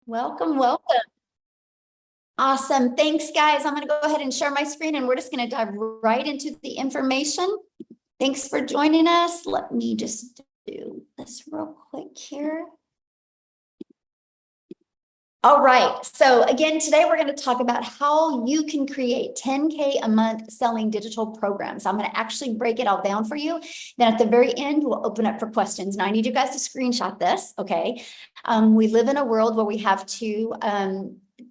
Welcome, welcome. Awesome. Thanks, guys. I'm going to go ahead and share my screen and we're just going to dive right into the information. Thanks for joining us. Let me just do this real quick here. All right. So again, today we're going to talk about how you can create 10K a month selling digital programs. I'm going to actually break it all down for you. Then at the very end, we'll open up for questions. Now I need you guys to screenshot this. Okay. We live in a world where we have to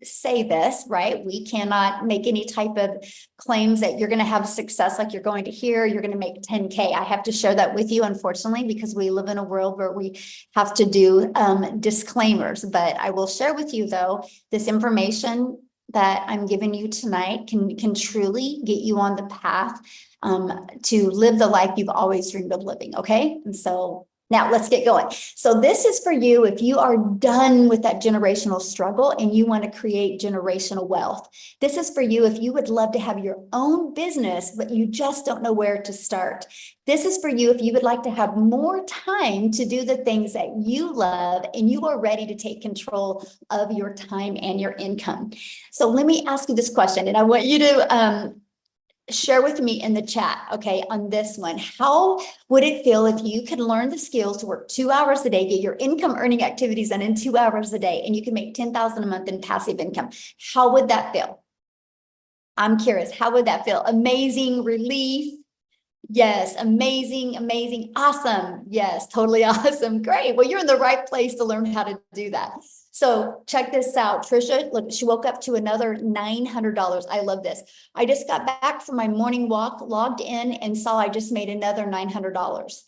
say this, right? We cannot make any type of claims that you're going to have success like you're going to hear, you're going to make 10K. I have to share that with you, unfortunately, because we live in a world where we have to do disclaimers. But I will share with you, though, this information that I'm giving you tonight can truly get you on the path to live the life you've always dreamed of living, okay? And so now let's get going. So this is for you if you are done with that generational struggle and you want to create generational wealth. This is for you if you would love to have your own business, but you just don't know where to start. This is for you if you would like to have more time to do the things that you love and you are ready to take control of your time and your income. So let me ask you this question, and I want you to share with me in the chat, okay, on this one. How would it feel if you could learn the skills to work 2 hours a day, get your income earning activities done in 2 hours a day, and you can make 10,000 a month in passive income? How would that feel? I'm curious, how would that feel? Amazing, relief? Yes, amazing, amazing, awesome. Yes, totally awesome. Great. Well, you're in the right place to learn how to do that. So check this out. Trisha, look, she woke up to another $900. I love this. I just got back from my morning walk, logged in and saw I just made another $900.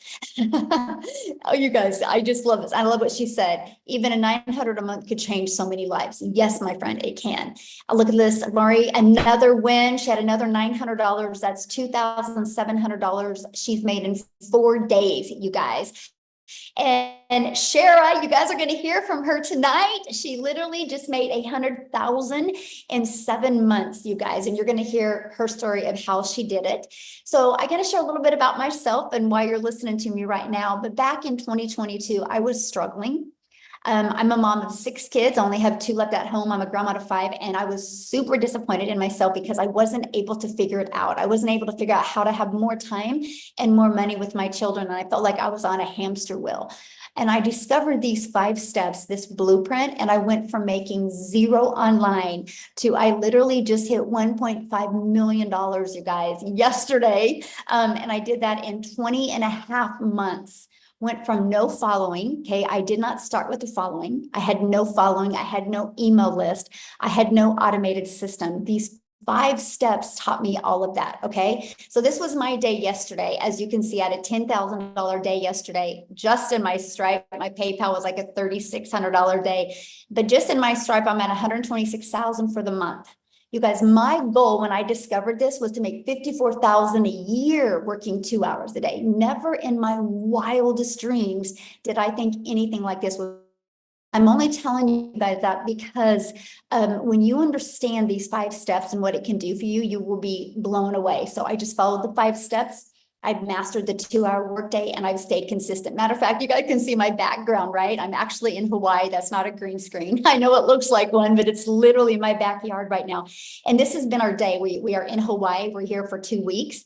Oh, you guys, I just love this. I love what she said. Even a $900 a month could change so many lives. Yes, my friend, it can. Look at this, Mari, another win. She had another $900. That's $2,700 she's made in 4 days, you guys. And Shara, you guys are going to hear from her tonight. She literally just made 100,000 in 7 months, you guys, and you're going to hear her story of how she did it. So I got to share a little bit about myself and why you're listening to me right now. But back in 2022, I was struggling. I'm a mom of 6 kids. I only have 2 left at home. I'm a grandma of 5, and I was super disappointed in myself because I wasn't able to figure it out. I wasn't able to figure out how to have more time and more money with my children. And I felt like I was on a hamster wheel. And I discovered these 5 steps, this blueprint, and I went from making 0 online to I literally just hit $1.5 million, you guys, yesterday. And I did that in 20 and a half months. Went from no following. Okay. I did not start with the following. I had no following. I had no email list. I had no automated system. These 5 steps taught me all of that. Okay. So this was my day yesterday. As you can see, I had a $10,000 day yesterday, just in my Stripe. My PayPal was like a $3,600 day, but just in my Stripe, I'm at 126,000 for the month. You guys, my goal when I discovered this was to make 54,000 a year working 2 hours a day. Never in my wildest dreams did I think anything like this was. I'm only telling you guys that because when you understand these 5 steps and what it can do for you, you will be blown away. So I just followed the 5 steps. I've mastered the 2-hour workday and I've stayed consistent. Matter of fact, you guys can see my background, right? I'm actually in Hawaii. That's not a green screen. I know it looks like one, but it's literally my backyard right now. And this has been our day. We are in Hawaii. We're here for 2 weeks.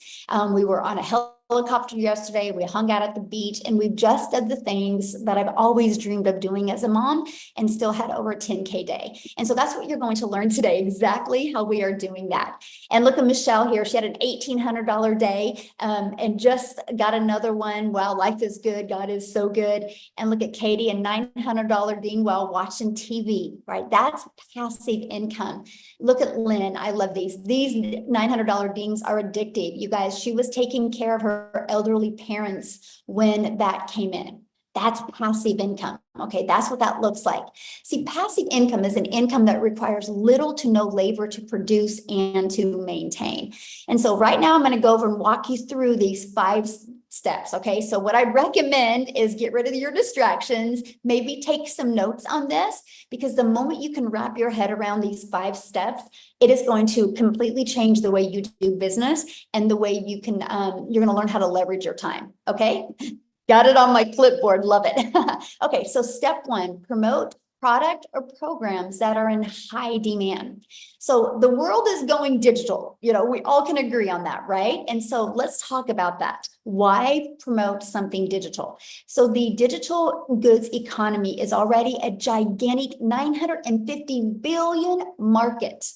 We were on a helicopter yesterday. We hung out at the beach and we've just done the things that I've always dreamed of doing as a mom and still had over a 10K day. And so that's what you're going to learn today, exactly how we are doing that. And look at Michelle here. She had an $1,800 day and just got another one. Wow, life is good. God is so good. And look at Katie, a $900 ding while watching TV, right? That's passive income. Look at Lynn. I love these. These $900 dings are addictive. You guys, she was taking care of her elderly parents when that came in. That's passive income. Okay, that's what that looks like. See, passive income is an income that requires little to no labor to produce and to maintain. And so right now I'm going to go over and walk you through these 5 steps. Okay, so what I recommend is get rid of your distractions, maybe take some notes on this, because the moment you can wrap your head around these 5 steps, it is going to completely change the way you do business and the way you can, you're going to learn how to leverage your time. Okay. Got it on my clipboard. Love it. Okay. So step 1, promote product or programs that are in high demand. So the world is going digital. You know, we all can agree on that, right? And so let's talk about that. Why promote something digital? So the digital goods economy is already a gigantic 950 billion market.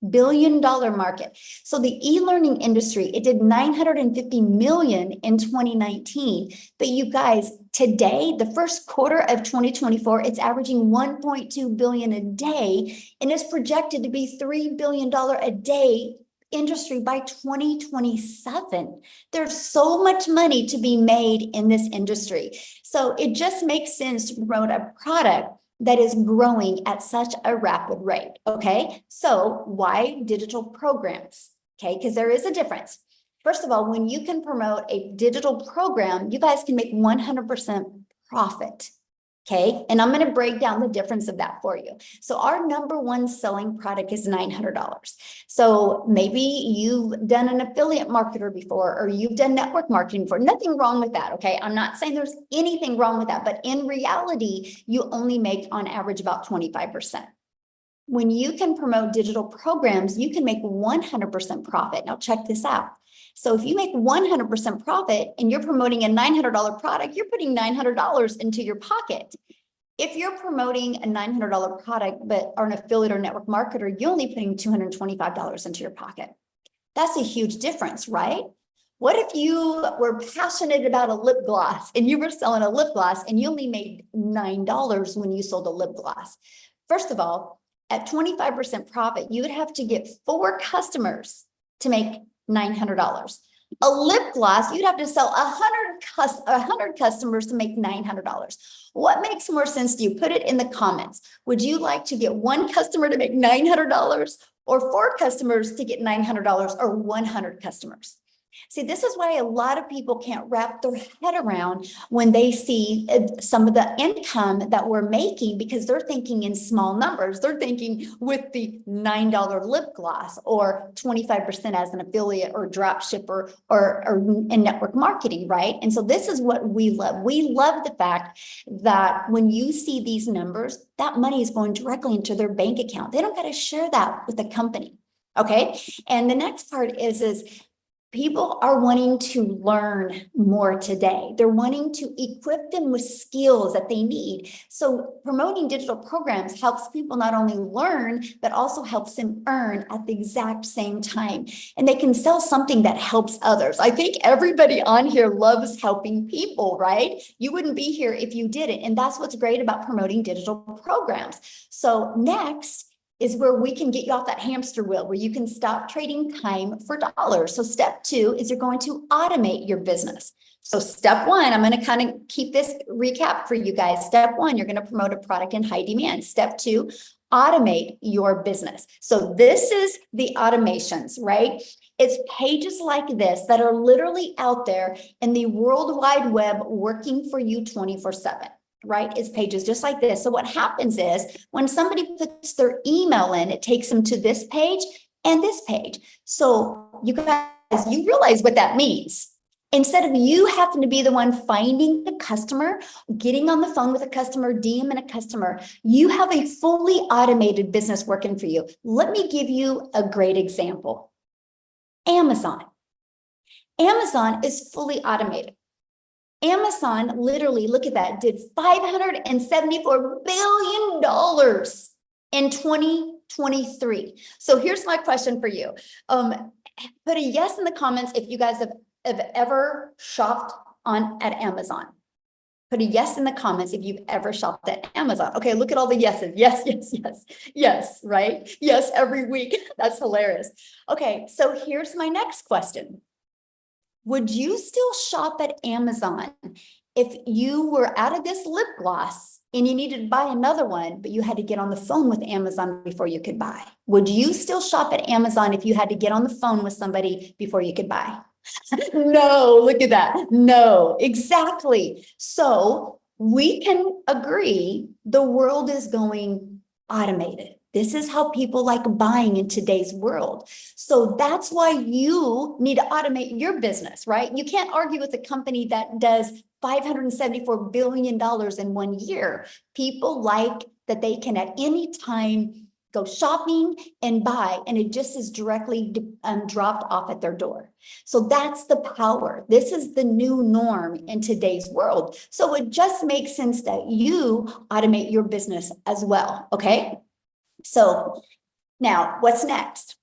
Billion-dollar market. So the e-learning industry, it did 950 million in 2019. But you guys, today, the first quarter of 2024, it's averaging 1.2 billion a day, and it's projected to be $3 billion a day industry by 2027. There's so much money to be made in this industry. So it just makes sense to promote a product that is growing at such a rapid rate, okay? So why digital programs, okay? Because there is a difference. First of all, when you can promote a digital program, you guys can make 100% profit, okay? And I'm gonna break down the difference of that for you. So our number one selling product is $900. So maybe you've done an affiliate marketer before, or you've done network marketing before. Nothing wrong with that, okay? I'm not saying there's anything wrong with that, but in reality, you only make on average about 25%. When you can promote digital programs, you can make 100% profit. Now check this out. So if you make 100% profit and you're promoting a $900 product, you're putting $900 into your pocket. If you're promoting a $900 product, but are an affiliate or network marketer, you're only putting $225 into your pocket. That's a huge difference, right? What if you were passionate about a lip gloss and you were selling a lip gloss and you only made $9 when you sold a lip gloss? First of all, at 25% profit, you would have to get 4 customers to make $900. A lip gloss, you'd have to sell 100 customers to make $900. What makes more sense to you? Put it in the comments. Would you like to get 1 customer to make $900, or 4 customers to get $900, or 100 customers? See, this is why a lot of people can't wrap their head around when they see some of the income that we're making, because they're thinking in small numbers. They're thinking with the $9 lip gloss, or 25% as an affiliate or drop shipper, or in network marketing, right? And so this is what we love. We love the fact that when you see these numbers, that money is going directly into their bank account. They don't got to share that with the company, okay? And the next part is people are wanting to learn more today. They're wanting to equip them with skills that they need. So promoting digital programs helps people not only learn, but also helps them earn at the exact same time. And they can sell something that helps others. I think everybody on here loves helping people, right? You wouldn't be here if you didn't. And that's what's great about promoting digital programs. So next is where we can get you off that hamster wheel, where you can stop trading time for dollars. So step 2 is you're going to automate your business. So step 1, I'm going to kind of keep this recap for you guys. Step 1, you're going to promote a product in high demand. Step 2, automate your business. So this is the automations, right? It's pages like this that are literally out there in the World Wide Web working for you 24/7. Right? It's pages just like this. So what happens is when somebody puts their email in, it takes them to this page and this page. So you guys, you realize what that means. Instead of you having to be the one finding the customer, getting on the phone with a customer, DMing a customer, you have a fully automated business working for you. Let me give you a great example. Amazon. Amazon is fully automated. Amazon literally, look at that, did $574 billion in 2023. So here's my question for you. Put a yes in the comments if you guys have ever shopped at Amazon. Put a yes in the comments if you've ever shopped at Amazon. Okay, look at all the yeses. Yes, yes, yes, yes, right? Yes, every week. That's hilarious. Okay, so here's my next question. Would you still shop at Amazon if you were out of this lip gloss and you needed to buy another one, but you had to get on the phone with Amazon before you could buy? Would you still shop at Amazon if you had to get on the phone with somebody before you could buy? No, look at that. No, exactly. So we can agree the world is going automated. This is how people like buying in today's world. So that's why you need to automate your business, right? You can't argue with a company that does $574 billion in 1 year. People like that they can at any time go shopping and buy, and it just is directly dropped off at their door. So that's the power. This is the new norm in today's world. So it just makes sense that you automate your business as well, okay? So now what's next?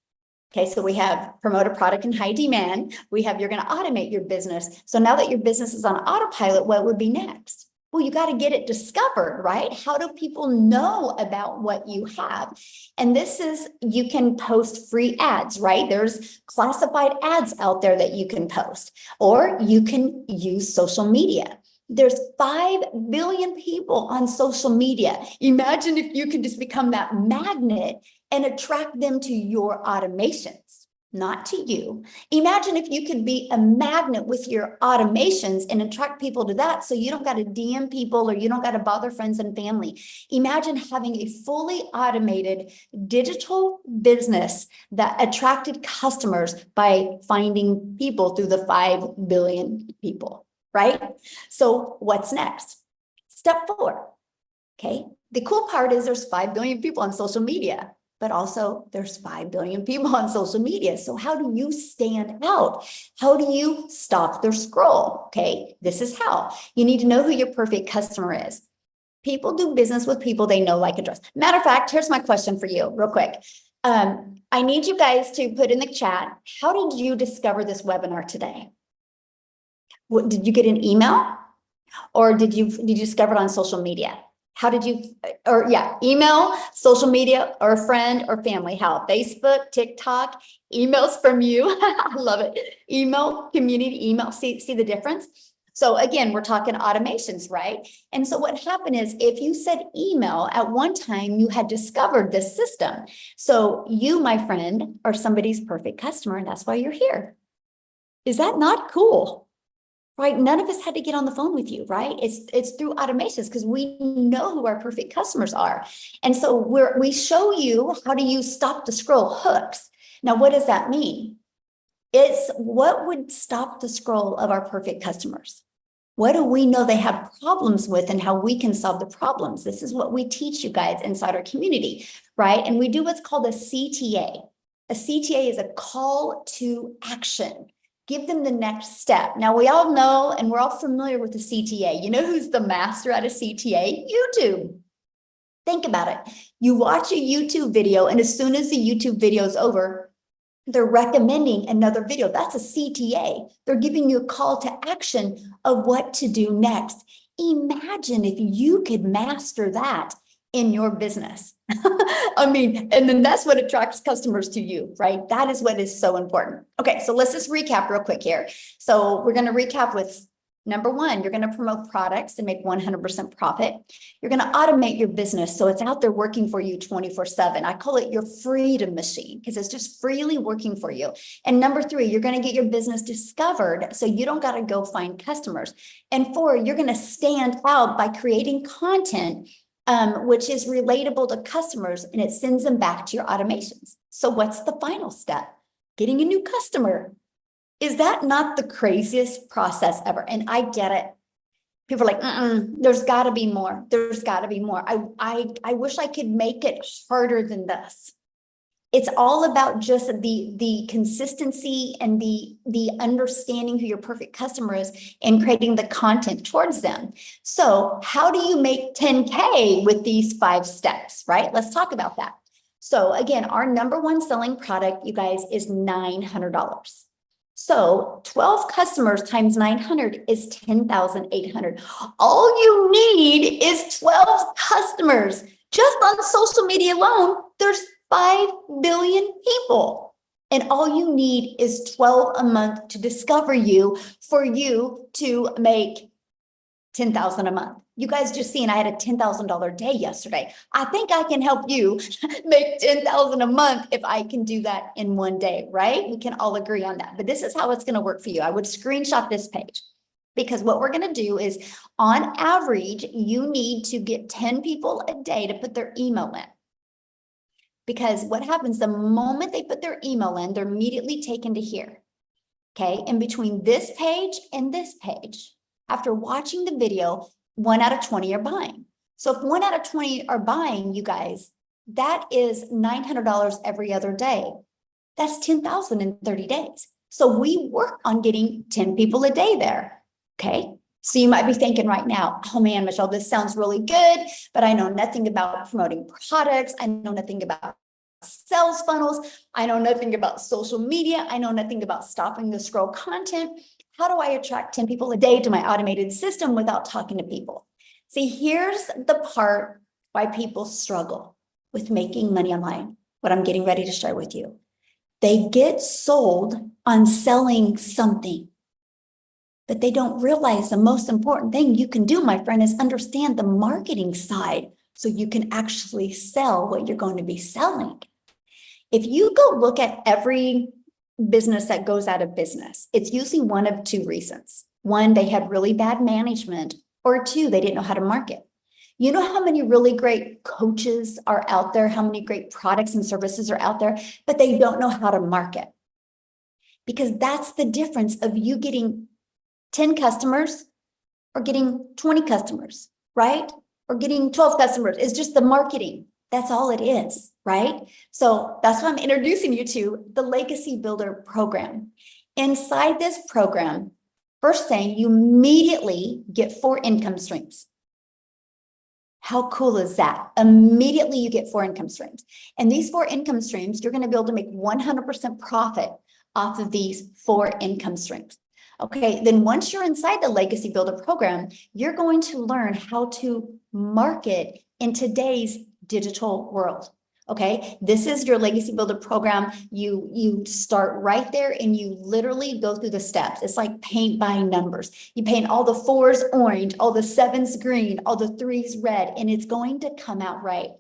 Okay, so we have promote a product in high demand. We have you're going to automate your business. So now that your business is on autopilot, what would be next? Well, you got to get it discovered, right? How do people know about what you have? And this is, you can post free ads, right? There's classified ads out there that you can post, or you can use social media. There's 5 billion people on social media. Imagine if you could just become that magnet and attract them to your automations, not to you. Imagine if you could be a magnet with your automations and attract people to that, so you don't got to DM people or you don't got to bother friends and family. Imagine having a fully automated digital business that attracted customers by finding people through the 5 billion people, right? So what's next? Step 4, okay? The cool part is there's 5 billion people on social media, but also there's 5 billion people on social media. So how do you stand out? How do you stop their scroll? Okay, this is how. You need to know who your perfect customer is. People do business with people they know, like, and trust. Matter of fact, here's my question for you real quick. I need you guys to put in the chat, how did you discover this webinar today? What, did you get an email, or did you discover it on social media? How did you, or yeah, email, social media, or a friend or family? How? Facebook, TikTok, emails from you. I love it. Email, community email. See the difference? So again, we're talking automations, right? And so what happened is, if you said email at one time, you had discovered this system. So you, my friend, are somebody's perfect customer, and that's why you're here. Is that not cool? Right? None of us had to get on the phone with you, right? It's through automations, because we know who our perfect customers are. And so we show you how do you stop the scroll hooks. Now, what does that mean? It's what would stop the scroll of our perfect customers. What do we know they have problems with, and how we can solve the problems? This is what we teach you guys inside our community, right? And we do what's called a CTA. A CTA is a call to action. Give them the next step. Now, we all know, and we're all familiar with the CTA. You know who's the master at a CTA? YouTube. Think about it. You watch a YouTube video, and as soon as the YouTube video is over, they're recommending another video. That's a CTA. They're giving you a call to action of what to do next. Imagine if you could master that in your business. I mean, and then that's what attracts customers to you, right? That is what is so important. Okay, so let's just recap real quick here. So we're going to recap with number 1, you're going to promote products and make 100% profit. You're going to automate your business so it's out there working for you 24/7. I call it your freedom machine, because it's just freely working for you. And number 3, you're going to get your business discovered so you don't got to go find customers. And 4, you're going to stand out by creating content which is relatable to customers, and it sends them back to your automations. So what's the final step? Getting a new customer. Is that not the craziest process ever? And I get it. People are like, there's got to be more. There's got to be more. I wish I could make it harder than this. It's all about just the consistency and the understanding who your perfect customer is and creating the content towards them. So how do you make 10K with these 5 steps, right? Let's talk about that. So again, our number 1 selling product, you guys, is $900. So 12 customers times 900 is 10,800. All you need is 12 customers. Just on social media alone, there's 5 billion people. And all you need is 12 a month to discover you, for you to make 10,000 a month. You guys just seen I had a $10,000 day yesterday. I think I can help you make 10,000 a month if I can do that in one day, right? We can all agree on that. But this is how it's going to work for you. I would screenshot this page, because what we're going to do is, on average, you need to get 10 people a day to put their email in. Because what happens the moment they put their email in, they're immediately taken to here. Okay. And between this page and this page, after watching the video, 1 out of 20 are buying. So if 1 out of 20 are buying, you guys, that is $900 every other day. That's 10,000 in 30 days. So we work on getting 10 people a day there. Okay. So you might be thinking right now, oh man, Michelle, this sounds really good, but I know nothing about promoting products. I know nothing about sales funnels. I know nothing about social media. I know nothing about stopping the scroll content. How do I attract 10 people a day to my automated system without talking to people? See, here's the part why people struggle with making money online, what I'm getting ready to share with you. They get sold on selling something, but they don't realize the most important thing you can do, my friend, is understand the marketing side so you can actually sell what you're going to be selling. If you go look at every business that goes out of business, it's usually one of two reasons. One, they had really bad management, or two, they didn't know how to market. You know how many really great coaches are out there, how many great products and services are out there, but they don't know how to market. Because that's the difference of you getting 10 customers or getting 20 customers, right? Or getting 12 customers. It's just the marketing. That's all it is, right? So that's why I'm introducing you to the Legacy Builder program. Inside this program, first thing, you immediately get 4 income streams. How cool is that? Immediately you get 4 income streams. And these 4 income streams, you're going to be able to make 100% profit off of these 4 income streams. Okay, then once you're inside the Legacy Builder program, you're going to learn how to market in today's digital world. Okay, this is your Legacy Builder program. You start right there and you literally go through the steps. It's like paint by numbers. You paint all the 4s orange, all the 7s green, all the 3s red, and it's going to come out right.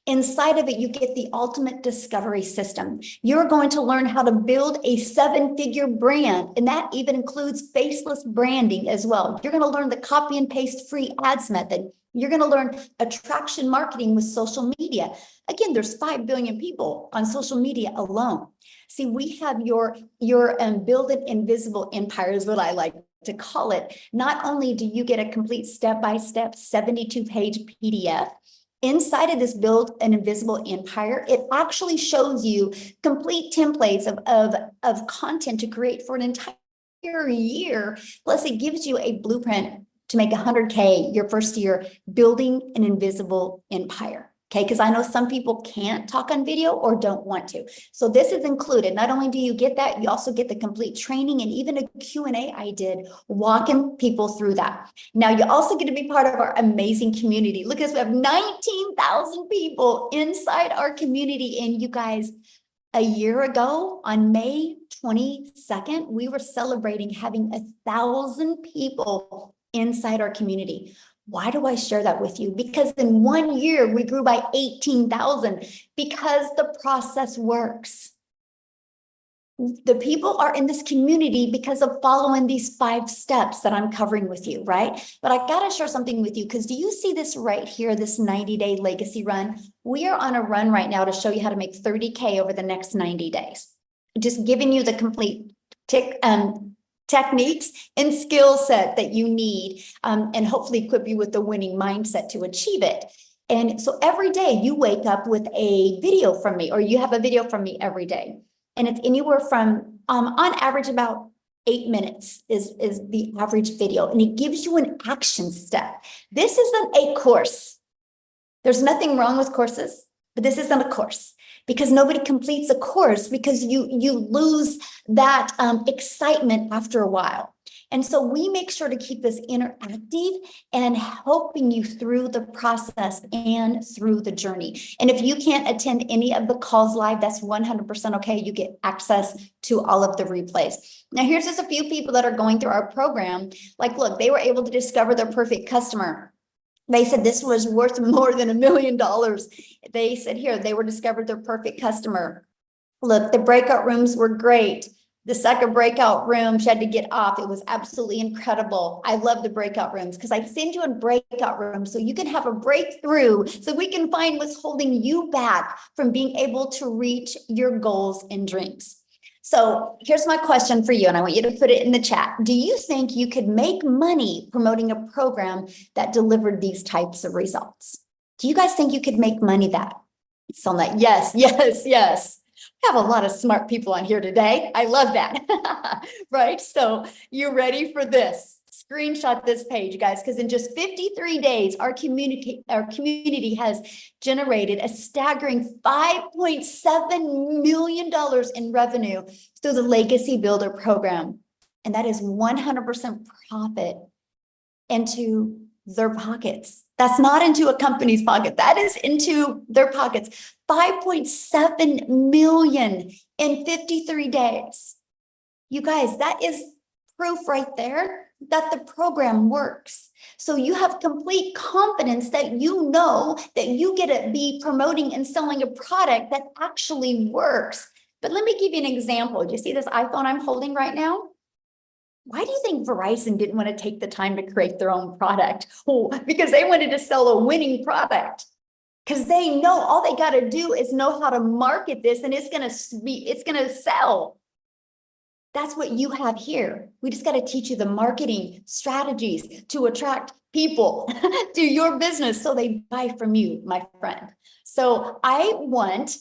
Inside of it, you get the ultimate discovery system. You're going to learn how to build a 7-figure brand, and that even includes faceless branding as well. You're going to learn the copy and paste free ads method. You're going to learn attraction marketing with social media. Again, there's 5 billion people on social media alone. See, we have your build an invisible empire is what I like to call it. Not only do you get a complete step-by-step 72-page PDF, inside of this Build an Invisible Empire, it actually shows you complete templates of content to create for an entire year. Plus, it gives you a blueprint to make 100K your first year building an invisible empire. Okay, because I know some people can't talk on video or don't want to. So this is included. Not only do you get that, you also get the complete training and even a Q&A I did walking people through that. Now, you also get to be part of our amazing community. Look at this, we have 19,000 people inside our community. And you guys, a year ago on May 22nd, we were celebrating having 1,000 people inside our community. Why do I share that with you? Because in 1 year, we grew by 18,000 because the process works. The people are in this community because of following these 5 steps that I'm covering with you, right? But I got to share something with you because do you see this right here, this 90-day legacy run? We are on a run right now to show you how to make 30K over the next 90 days. Just giving you the complete techniques and skill set that you need and hopefully equip you with the winning mindset to achieve it. And so every day you wake up with a video from me, or you have a video from me every day. And it's anywhere from, on average, about 8 minutes is the average video. And it gives you an action step. This isn't a course. There's nothing wrong with courses, but this isn't a course. Because nobody completes a course because you lose that excitement after a while. And so we make sure to keep this interactive and helping you through the process and through the journey. And if you can't attend any of the calls live, that's 100% okay. You get access to all of the replays. Now, here's just a few people that are going through our program. Like, look, they were able to discover their perfect customer. They said this was worth more than $1 million. They said here, they were discovered their perfect customer. Look, the breakout rooms were great. The second breakout room, she had to get off. It was absolutely incredible. I love the breakout rooms because I send you in breakout rooms so you can have a breakthrough so we can find what's holding you back from being able to reach your goals and dreams. So here's my question for you, and I want you to put it in the chat. Do you think you could make money promoting a program that delivered these types of results? Do you guys think you could make money that? So I'm like, yes, yes, yes. We have a lot of smart people on here today. I love that. Right? So you ready for this? Screenshot this page, guys, because in just 53 days, our community has generated a staggering $5.7 million in revenue through the Legacy Builder program. And that is 100% profit into their pockets. That's not into a company's pocket. That is into their pockets. 5.7 million in 53 days. You guys, that is proof right there that the program works. So you have complete confidence that you know that you get to be promoting and selling a product that actually works. But let me give you an example. Do you see this iPhone I'm holding right now? Why do you think Verizon didn't want to take the time to create their own product? Oh, because they wanted to sell a winning product. Because they know all they got to do is know how to market this, and it's gonna sell. That's what you have here. We just got to teach you the marketing strategies to attract people to your business so they buy from you, my friend. So I want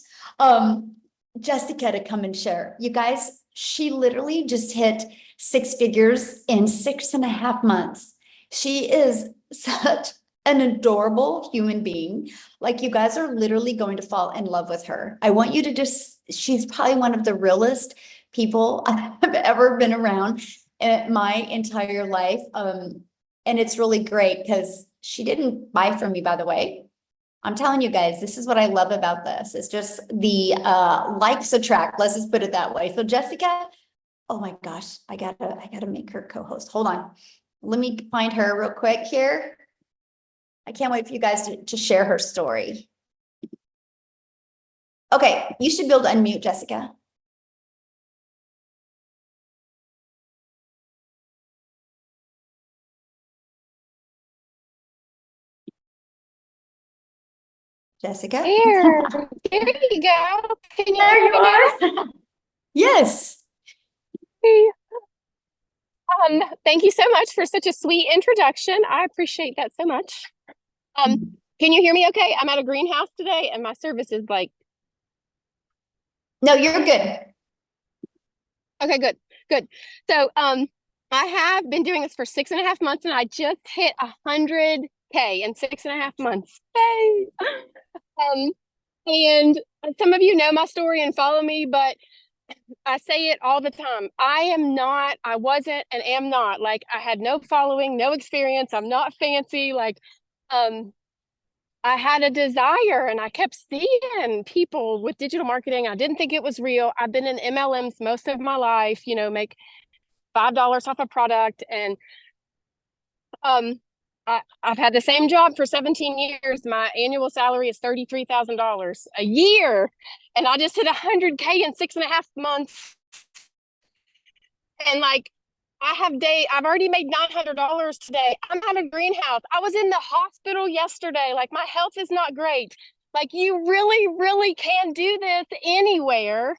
Jessica to come and share. You guys, she literally just hit 6 figures in 6.5 months. She is such an adorable human being. Like, you guys are literally going to fall in love with her. I want you to just, she's probably one of the realest people I've ever been around in my entire life. And it's really great because she didn't buy from me, by the way. I'm telling you guys, this is what I love about this. It's just the likes attract. Let's just put it that way. So Jessica, oh my gosh, I gotta make her co-host. Hold on. Let me find her real quick here. I can't wait for you guys to share her story. Okay, you should be able to unmute, Jessica. Jessica? There you go. Can you There hear you me now? are. Yes. Hey. Thank you so much for such a sweet introduction. I appreciate that so much. Can you hear me okay? I'm at a greenhouse today and my service is like, No, you're good. okay, good, good. So, I have been doing this for 6.5 months and I just hit 100K in 6.5 months. Yay! And some of you know my story and follow me, but I say it all the time. I wasn't and am not. Like, I had no following, no experience. I'm not fancy. Like, I had a desire and I kept seeing people with digital marketing. I didn't think it was real. I've been in MLMs most of my life, make $5 off a product. And I've had the same job for 17 years. My annual salary is $33,000 a year. And I just hit 100K in 6.5 months. And like, I've already made $900 today. I'm at a greenhouse. I was in the hospital yesterday. Like, my health is not great. Like, you really, really can do this anywhere.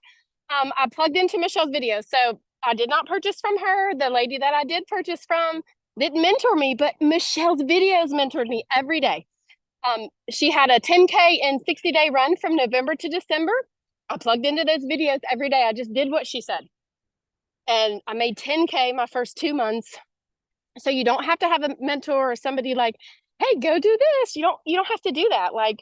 I plugged into Michelle's video. So I did not purchase from her. The lady that I did purchase from didn't mentor me, but Michelle's videos mentored me every day. She had a 10K and 60-day run from November to December. I plugged into those videos every day. I just did what she said. And I made 10K my first 2 months. So you don't have to have a mentor or somebody like, hey, go do this. You don't have to do that. Like,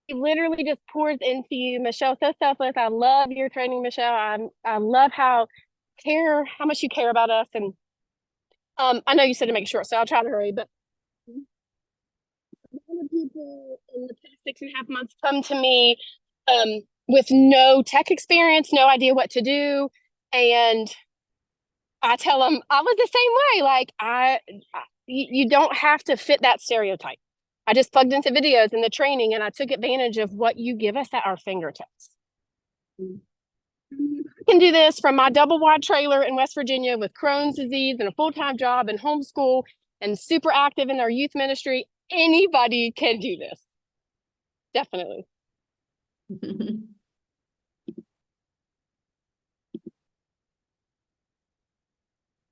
it literally just pours into you. Michelle's so selfless. I love your training, Michelle. I love how much you care about us. And I know you said to make it short, so I'll try to hurry, but a lot of people in the past 6.5 months come to me with no tech experience, no idea what to do. And I tell them I was the same way. Like, you don't have to fit that stereotype. I just plugged into videos and the training and I took advantage of what you give us at our fingertips. I can do this from my double wide trailer in West Virginia with Crohn's disease and a full-time job and homeschool and super active in our youth ministry. Anybody can do this. Definitely.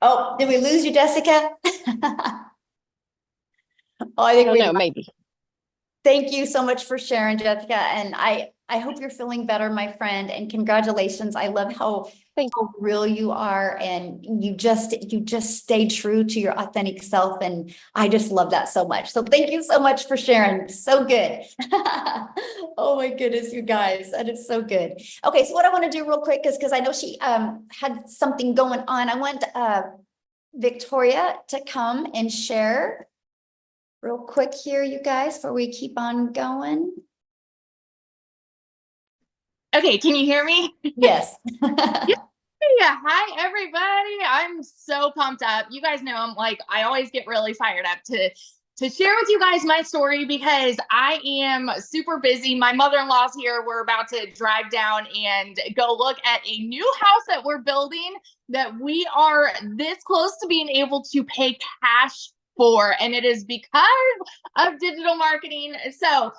Oh, did we lose you, Jessica? Oh, I I think don't we know, maybe. Thank you so much for sharing, Jessica. And I hope you're feeling better, my friend, and congratulations. I love Thank how real you are, and you just stay true to your authentic self. And I just love that so much. So thank you so much for sharing. So good. Oh my goodness, you guys. That is so good. Okay, so what I want to do real quick is because I know she had something going on. I want Victoria to come and share real quick here, you guys, before we keep on going. Okay, can you hear me? Yes. Yeah, hi everybody. I'm so pumped up. You guys know I always get really fired up to share with you guys my story because I am super busy. My mother-in-law's here. We're about to drive down and go look at a new house that we're building that we are this close to being able to pay cash for, and it is because of digital marketing. So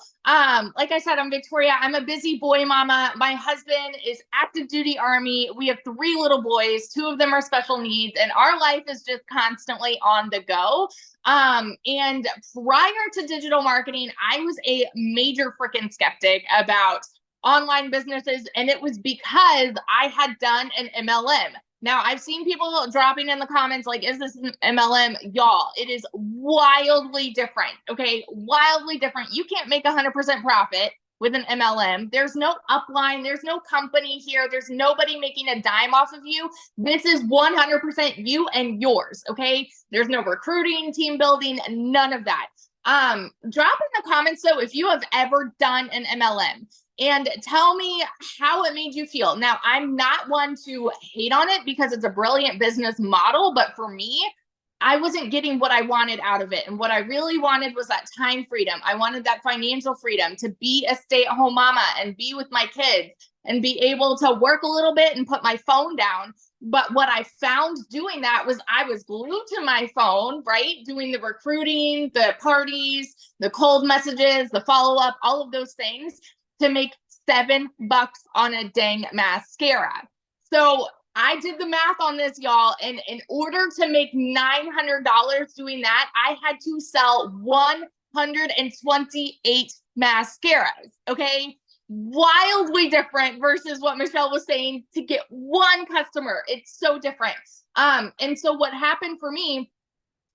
like I said, I'm Victoria. I'm a busy boy mama. My husband is active duty Army. We have 3 little boys. 2 of them are special needs, and our life is just constantly on the go. And prior to digital marketing, I was a major freaking skeptic about online businesses, and it was because I had done an MLM. Now, I've seen people dropping in the comments like, is this an MLM? Y'all, it is wildly different, okay? Wildly different. You can't make 100% profit with an MLM. There's no upline. There's no company here. There's nobody making a dime off of you. This is 100% you and yours, okay? There's no recruiting, team building, none of that. Drop in the comments, though, if you have ever done an MLM. And tell me how it made you feel. Now, I'm not one to hate on it because it's a brilliant business model, but for me, I wasn't getting what I wanted out of it. And what I really wanted was that time freedom. I wanted that financial freedom to be a stay-at-home mama and be with my kids and be able to work a little bit and put my phone down. But what I found doing that was I was glued to my phone, right? Doing the recruiting, the parties, the cold messages, the follow-up, all of those things to make $7 on a dang mascara. So I did the math on this, y'all. And in order to make $900 doing that, I had to sell 128 mascaras. Okay. Wildly different versus what Michelle was saying to get one customer. It's so different. And so what happened for me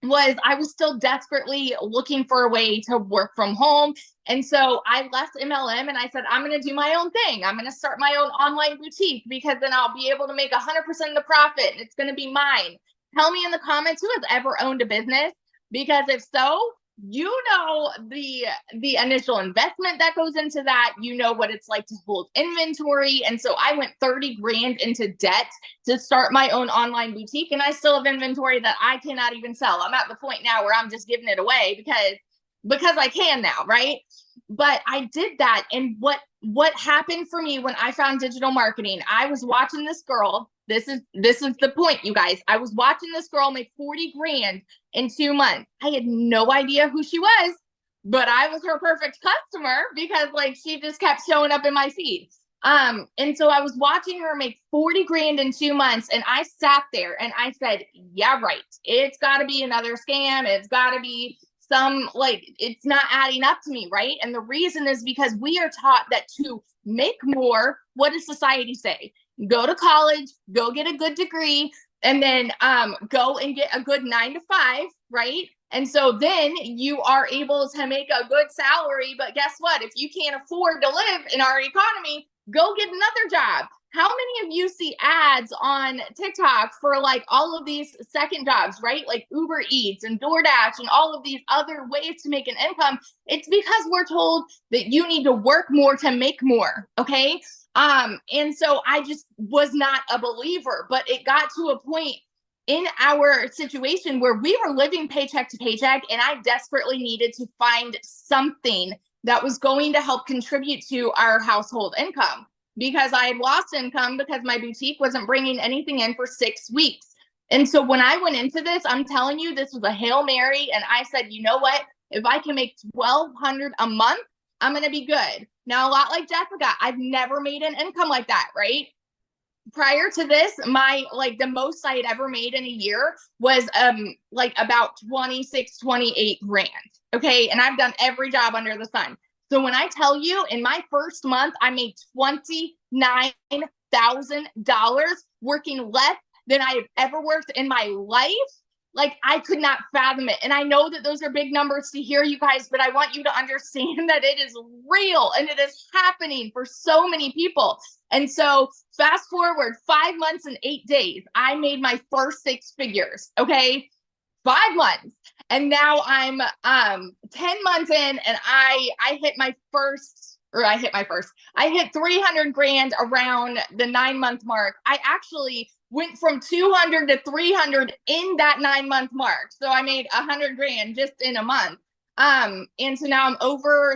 was I was still desperately looking for a way to work from home. And so I left MLM and I said, I'm going to do my own thing. I'm going to start my own online boutique because then I'll be able to make 100% of the profit and it's going to be mine. Tell me in the comments who has ever owned a business, because if so, you know the initial investment that goes into that. You know what it's like to hold inventory. And so I went 30 grand into debt to start my own online boutique, and I still have inventory that I cannot even sell. I'm at the point now where I'm just giving it away because I can now, right? But I did that. And what happened for me when I found digital marketing, I was watching this girl. This is the point, you guys. I was watching this girl make 40 grand in 2 months. I had no idea who she was, but I was her perfect customer because she just kept showing up in my feed. And so I was watching her make 40 grand in 2 months, and I sat there and I said, yeah, right. It's got to be another scam. It's got to be it's not adding up to me, right? And the reason is because we are taught that to make more, what does society say? Go to college, go get a good degree, and then go and get a good 9 to 5, right? And so then you are able to make a good salary. But guess what? If you can't afford to live in our economy, go get another job. How many of you see ads on TikTok for all of these second jobs, right? Like Uber Eats and DoorDash and all of these other ways to make an income. It's because we're told that you need to work more to make more. Okay. And so I just was not a believer, but it got to a point in our situation where we were living paycheck to paycheck, and I desperately needed to find something that was going to help contribute to our household income, because I had lost income because my boutique wasn't bringing anything in for 6 weeks. And so when I went into this, I'm telling you, this was a Hail Mary. And I said, you know what? If I can make $1,200 a month, I'm going to be good. Now, a lot like Jessica, I've never made an income like that, right? prior to this, like the most I had ever made in a year was like about 26, 28 grand. Okay. And I've done every job under the sun. So when I tell you in my first month, I made $29,000 working less than I have ever worked in my life. Like, I could not fathom it. And I know that those are big numbers to hear, you guys, but I want you to understand that it is real and it is happening for so many people. And so fast forward 5 months and 8 days, I made my first 6 figures. Okay. 5 months. And now I'm 10 months in, and I hit my first, I hit 300 grand around the 9-month mark. I actually went from 200 to 300 in that 9-month mark. So I made 100 grand just in a month. And so now I'm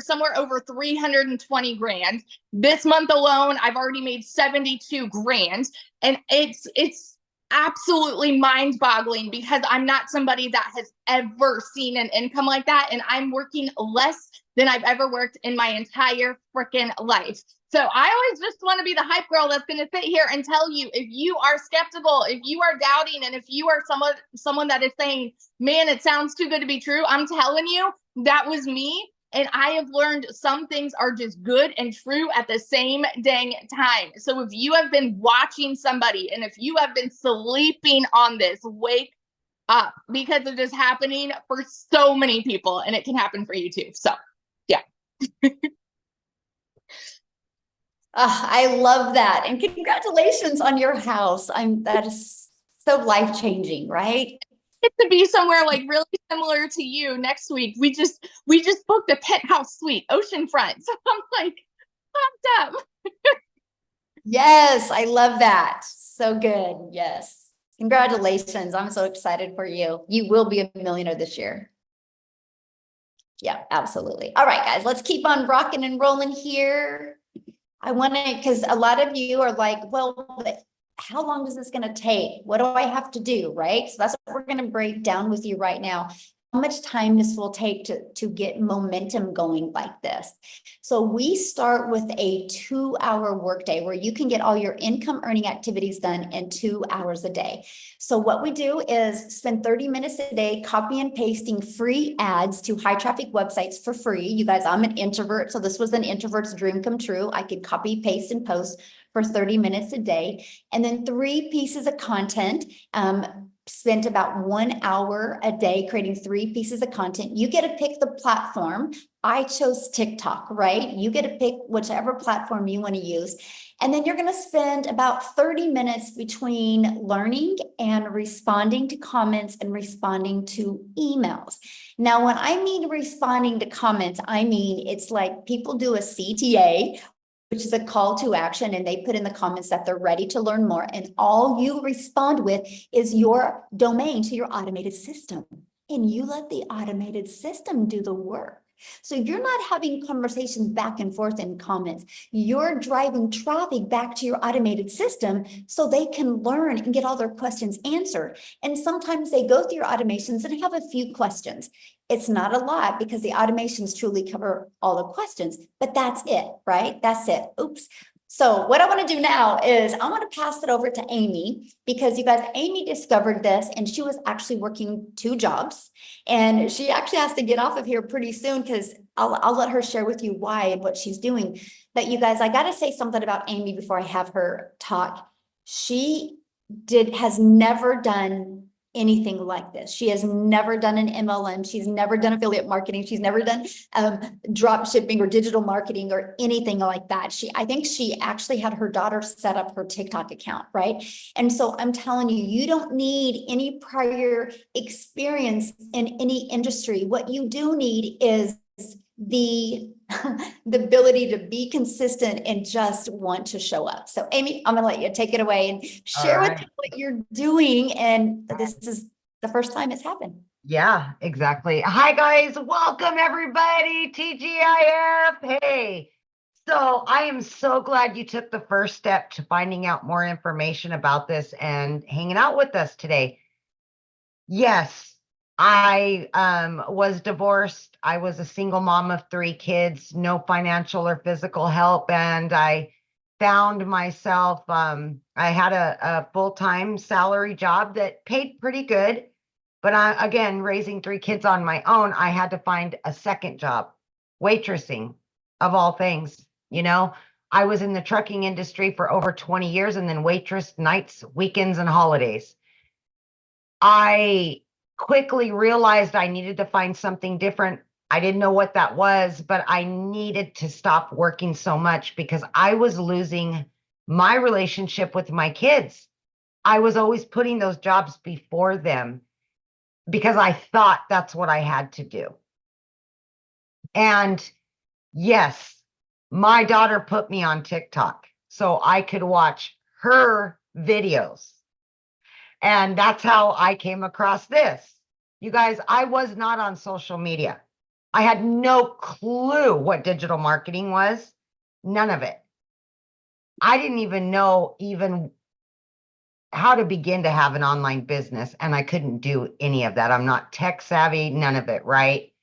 somewhere over 320 grand. This month alone, I've already made 72 grand. And it's absolutely mind-boggling because I'm not somebody that has ever seen an income like that, and I'm working less than I've ever worked in my entire freaking life. So I always just want to be the hype girl that's going to sit here and tell you, if you are skeptical, if you are doubting, and if you are someone that is saying, man, it sounds too good to be true, I'm telling you, that was me. And I have learned some things are just good and true at the same dang time. So if you have been watching somebody, and if you have been sleeping on this, wake up, because it is happening for so many people, and it can happen for you too. So yeah. I love that. And congratulations on your house. That is so life-changing, right? Get to be somewhere like really similar to you next week. We just booked a penthouse suite, oceanfront. So I'm like pumped up. Yes, I love that. So good. Yes. Congratulations. I'm so excited for you. You will be a millionaire this year. Yeah, absolutely. All right, guys, let's keep on rocking and rolling here. I want to, because a lot of you are like, well, but how long is this going to take? What do I have to do? Right. So that's what we're going to break down with you right now. How much time this will take to get momentum going like this. So we start with a 2-hour workday where you can get all your income earning activities done in 2 hours a day. So what we do is spend 30 minutes a day copy and pasting free ads to high traffic websites for free. You guys, I'm an introvert, so this was an introvert's dream come true. I could copy, paste, and post for 30 minutes a day. And then 3 pieces of content, spent about 1 hour a day creating 3 pieces of content. You get to pick the platform. I chose TikTok, right? You get to pick whichever platform you want to use. And then you're going to spend about 30 minutes between learning and responding to comments and responding to emails. Now, when I mean responding to comments, I mean, it's like people do a CTA, which is a call to action, and they put in the comments that they're ready to learn more. And all you respond with is your domain to your automated system. And you let the automated system do the work. So you're not having conversations back and forth in comments. You're driving traffic back to your automated system so they can learn and get all their questions answered. And sometimes they go through your automations and have a few questions. It's not a lot because the automations truly cover all the questions, but that's it, right? That's it. Oops. So what I want to do now is I want to pass it over to Amy, because you guys, Amy discovered this and she was actually working 2 jobs, and she actually has to get off of here pretty soon because I'll let her share with you why and what she's doing. But you guys, I got to say something about Amy before I have her talk. She has never done anything like this. She has never done an MLM. She's never done affiliate marketing. She's never done drop shipping or digital marketing or anything like that. I think she actually had her daughter set up her TikTok account, right? And so I'm telling you, you don't need any prior experience in any industry. What you do need is the ability to be consistent and just want to show up. So Amy, I'm going to let you take it away and share with me what you're doing. And this is the first time it's happened. Yeah, exactly. Hi guys, welcome everybody, TGIF. Hey, so I am so glad you took the first step to finding out more information about this and hanging out with us today. Yes, I was divorced. I was a single mom of 3 kids, no financial or physical help, and I found myself, I had a full-time salary job that paid pretty good. But again, raising 3 kids on my own, I had to find a second job, waitressing of all things. I was in the trucking industry for over 20 years and then waitress nights, weekends, and holidays. I quickly realized I needed to find something different. I didn't know what that was, but I needed to stop working so much because I was losing my relationship with my kids. I was always putting those jobs before them because I thought that's what I had to do. And yes, my daughter put me on TikTok so I could watch her videos. And that's how I came across this. You guys, I was not on social media. I had no clue what digital marketing was. None of it. I didn't even know how to begin to have an online business, and I couldn't do any of that. I'm not tech savvy, none of it, right?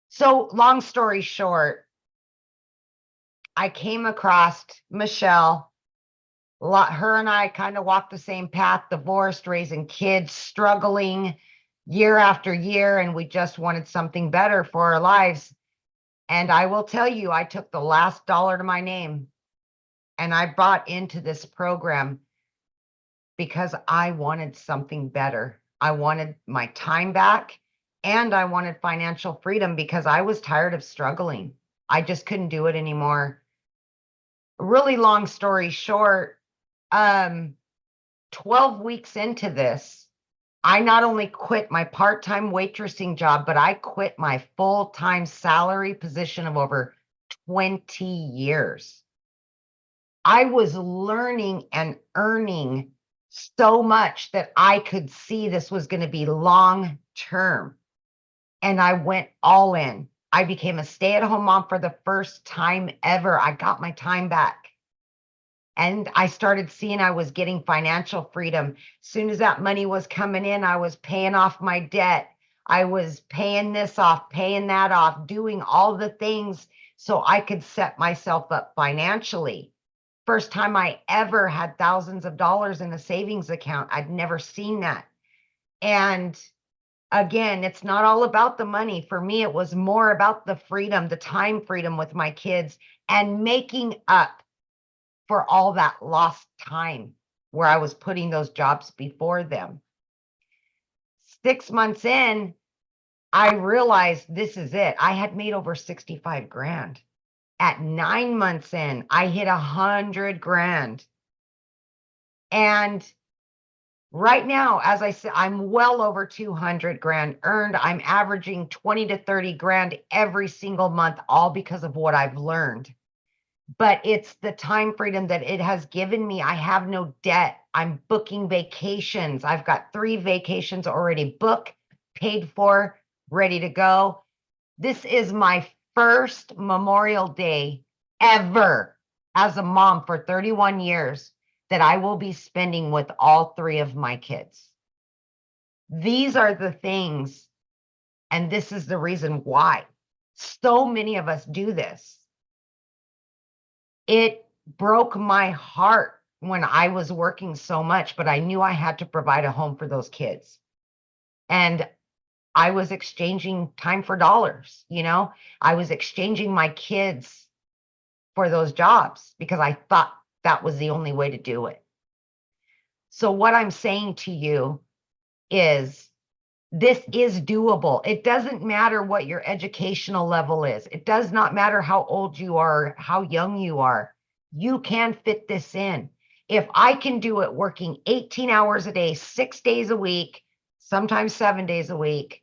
So long story short, I came across Michelle. Her and I kind of walked the same path, divorced, raising kids, struggling year after year, and we just wanted something better for our lives. And I will tell you, I took the last dollar to my name and I bought into this program because I wanted something better. I wanted my time back and I wanted financial freedom because I was tired of struggling. I just couldn't do it anymore. Really long story short, 12 weeks into this, I not only quit my part-time waitressing job, but I quit my full-time salary position of over 20 years. I was learning and earning so much that I could see this was going to be long term. And I went all in. I became a stay-at-home mom for the first time ever. I got my time back. And I started seeing I was getting financial freedom. As soon as that money was coming in, I was paying off my debt. I was paying this off, paying that off, doing all the things so I could set myself up financially. First time I ever had thousands of dollars in a savings account. I'd never seen that. And again, it's not all about the money. For me, it was more about the freedom, the time freedom with my kids and making up for all that lost time where I was putting those jobs before them. 6 months in, I realized this is it. I had made over 65 grand. At 9 months in, I hit 100 grand. And right now, as I said, I'm well over 200 grand earned. I'm averaging 20 to 30 grand every single month, all because of what I've learned. But it's the time freedom that it has given me. I have no debt. I'm booking vacations. I've got 3 vacations already booked, paid for, ready to go. This is my first Memorial Day ever as a mom for 31 years that I will be spending with all 3 of my kids. These are the things, and this is the reason why so many of us do this. It broke my heart when I was working so much, but I knew I had to provide a home for those kids. And I was exchanging time for dollars, I was exchanging my kids for those jobs because I thought that was the only way to do it. So what I'm saying to you is this is doable. It doesn't matter what your educational level is. It does not matter how old you are, how young you are. You can fit this in. If I can do it working 18 hours a day, 6 days a week, sometimes 7 days a week,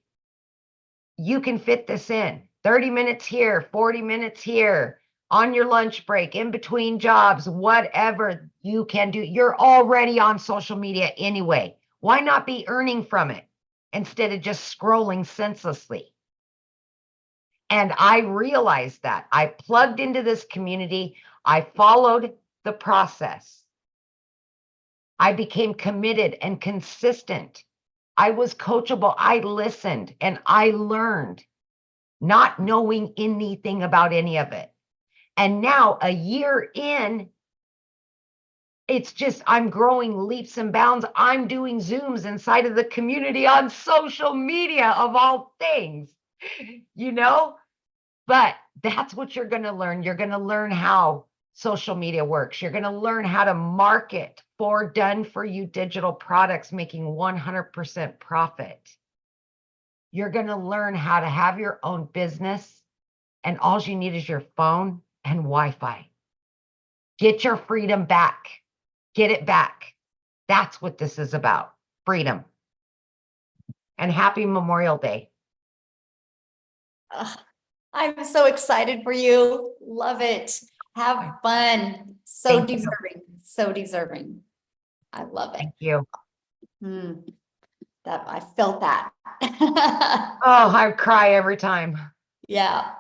you can fit this in. 30 minutes here, 40 minutes here, on your lunch break, in between jobs, whatever you can do. You're already on social media anyway. Why not be earning from it instead of just scrolling senselessly? And I realized that. I plugged into this community. I followed the process. I became committed and consistent. I was coachable. I listened and I learned, not knowing anything about any of it. And now, a year in, it's just, I'm growing leaps and bounds. I'm doing Zooms inside of the community on social media of all things, you know? But that's what you're going to learn. You're going to learn how social media works. You're going to learn how to market for done for you digital products, making 100% profit. You're going to learn how to have your own business, and all you need is your phone and Wi-Fi. Get your freedom back. Get it back. That's what this is about. Freedom. And happy Memorial Day. Ugh, I'm so excited for you. Love it. Have fun. So Thank you. deserving. So deserving. I love it. Thank you. That I felt that. Oh, I cry every time. Yeah,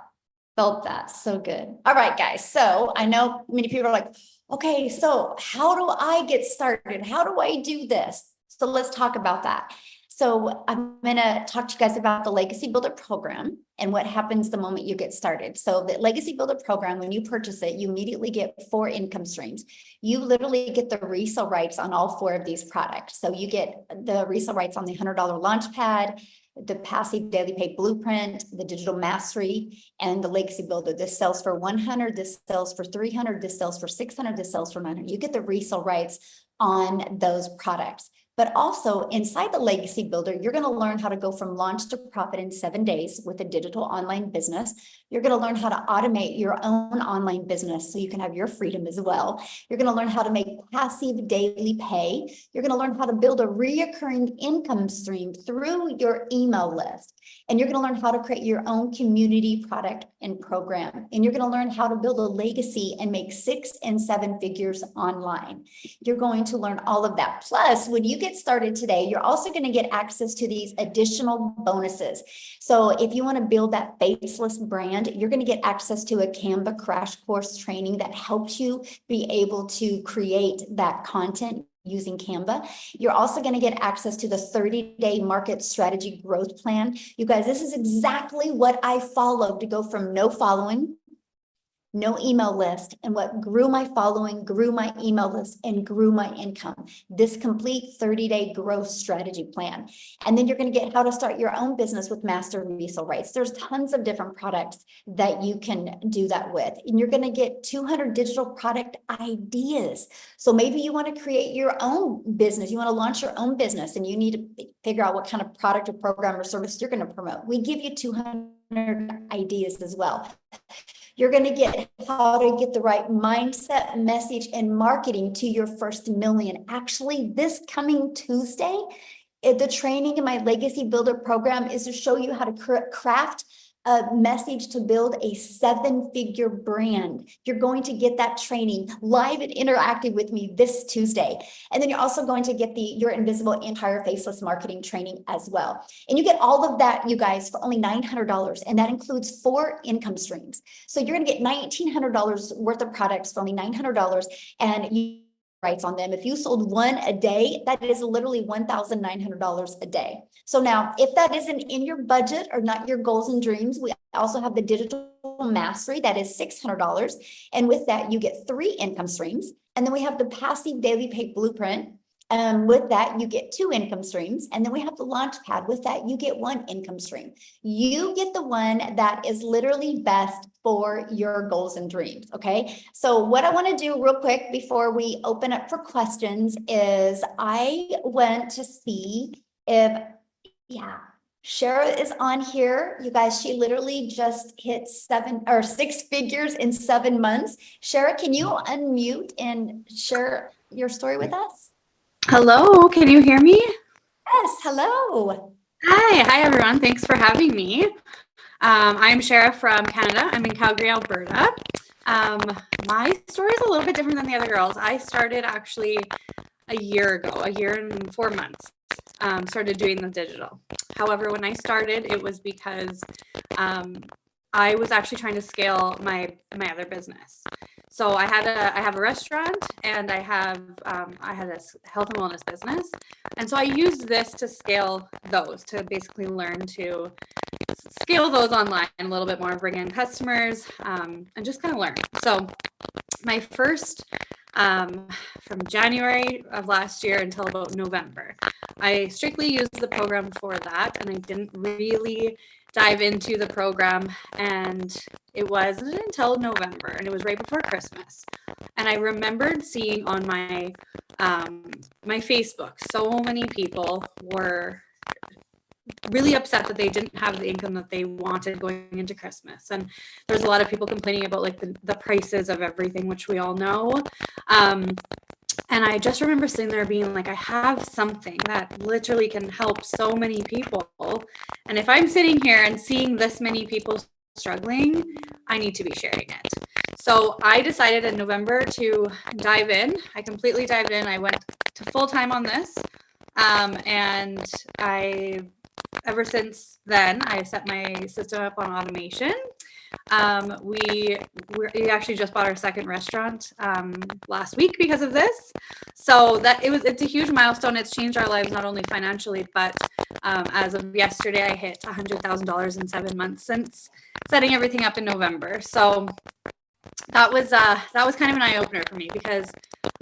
felt that. So good. All right, guys. So I know many people are like, okay, so how do I get started? How do I do this? So let's talk about that. So I'm going to talk to you guys about the Legacy Builder program and what happens the moment you get started. So the Legacy Builder program, when you purchase it, you immediately get 4 income streams. You literally get the resale rights on all 4 of these products. So you get the resale rights on the $100 launch pad, the passive daily pay blueprint, the digital mastery, and the Legacy Builder. This sells for 100, this sells for 300, this sells for 600, this sells for 900. You get the resale rights on those products. But also inside the Legacy Builder, you're going to learn how to go from launch to profit in 7 days with a digital online business. You're going to learn how to automate your own online business so you can have your freedom as well. You're going to learn how to make passive daily pay. You're going to learn how to build a reoccurring income stream through your email list. And you're going to learn how to create your own community product and program. And you're going to learn how to build a legacy and make 6 and 7 figures online. You're going to learn all of that. Plus, when you get started today, you're also going to get access to these additional bonuses. So if you want to build that faceless brand, you're going to get access to a Canva crash course training that helps you be able to create that content using Canva. You're also going to get access to the 30-day market strategy growth plan. You guys, this is exactly what I followed to go from no following, no email list, and what grew my following, grew my email list, and grew my income. This complete 30-day growth strategy plan. And then you're going to get how to start your own business with master resale rights. There's tons of different products that you can do that with. And you're going to get 200 digital product ideas. So maybe you want to create your own business. You want to launch your own business and you need to figure out what kind of product or program or service you're going to promote. We give you 200 ideas as well. You're going to get how to get the right mindset, message, and marketing to your first million. Actually, this coming Tuesday, the training in my Legacy Builder program is to show you how to craft a message to build a 7-figure brand. You're going to get that training live and interactive with me this Tuesday. And then you're also going to get the Your Invisible Empire Faceless Marketing training as well. And you get all of that, you guys, for only $900. And that includes 4 income streams. So you're going to get $1,900 worth of products for only $900. And you rights on them. If you sold 1 a day, that is literally $1,900 a day. So now, if that isn't in your budget or not your goals and dreams, we also have the digital mastery that is $600. And with that, you get 3 income streams. And then we have the passive daily pay blueprint. With that, you get 2 income streams. And then we have the launch pad. With that, you get 1 income stream. You get the one that is literally best for your goals and dreams. Okay. So what I want to do real quick before we open up for questions is I want to see if, Shara is on here. You guys, she literally just hit 6 figures in 7 months. Shara, can you unmute and share your story with us? Hello, can you hear me? Yes, hello. Hi everyone. Thanks for having me. I'm Shara from Canada. I'm in Calgary, Alberta. My story is a little bit different than the other girls. I started actually a year ago, a year and 4 months, started doing the digital. However, when I started, it was because I was actually trying to scale my other business. So I have a restaurant and I had a health and wellness business. And so I used this to scale those, to basically learn to scale those online a little bit more, bring in customers, and just kind of learn. So my first from January of last year until about November. I strictly used the program for that, and I didn't really dive into the program, and it wasn't until November, and it was right before Christmas. And I remembered seeing on my my Facebook, so many people were really upset that they didn't have the income that they wanted going into Christmas. And there's a lot of people complaining about like the prices of everything, which we all know. And I just remember sitting there being like, I have something that literally can help so many people. And if I'm sitting here and seeing this many people struggling, I need to be sharing it. So I decided in November to dive in. I completely dived in. I went to full time on this. And ever since then, I set my system up on automation. We actually just bought our second restaurant last week because of this. So it's a huge milestone. It's changed our lives, not only financially, but as of yesterday, I hit $100,000 in 7 months since setting everything up in November. So that was kind of an eye opener for me, because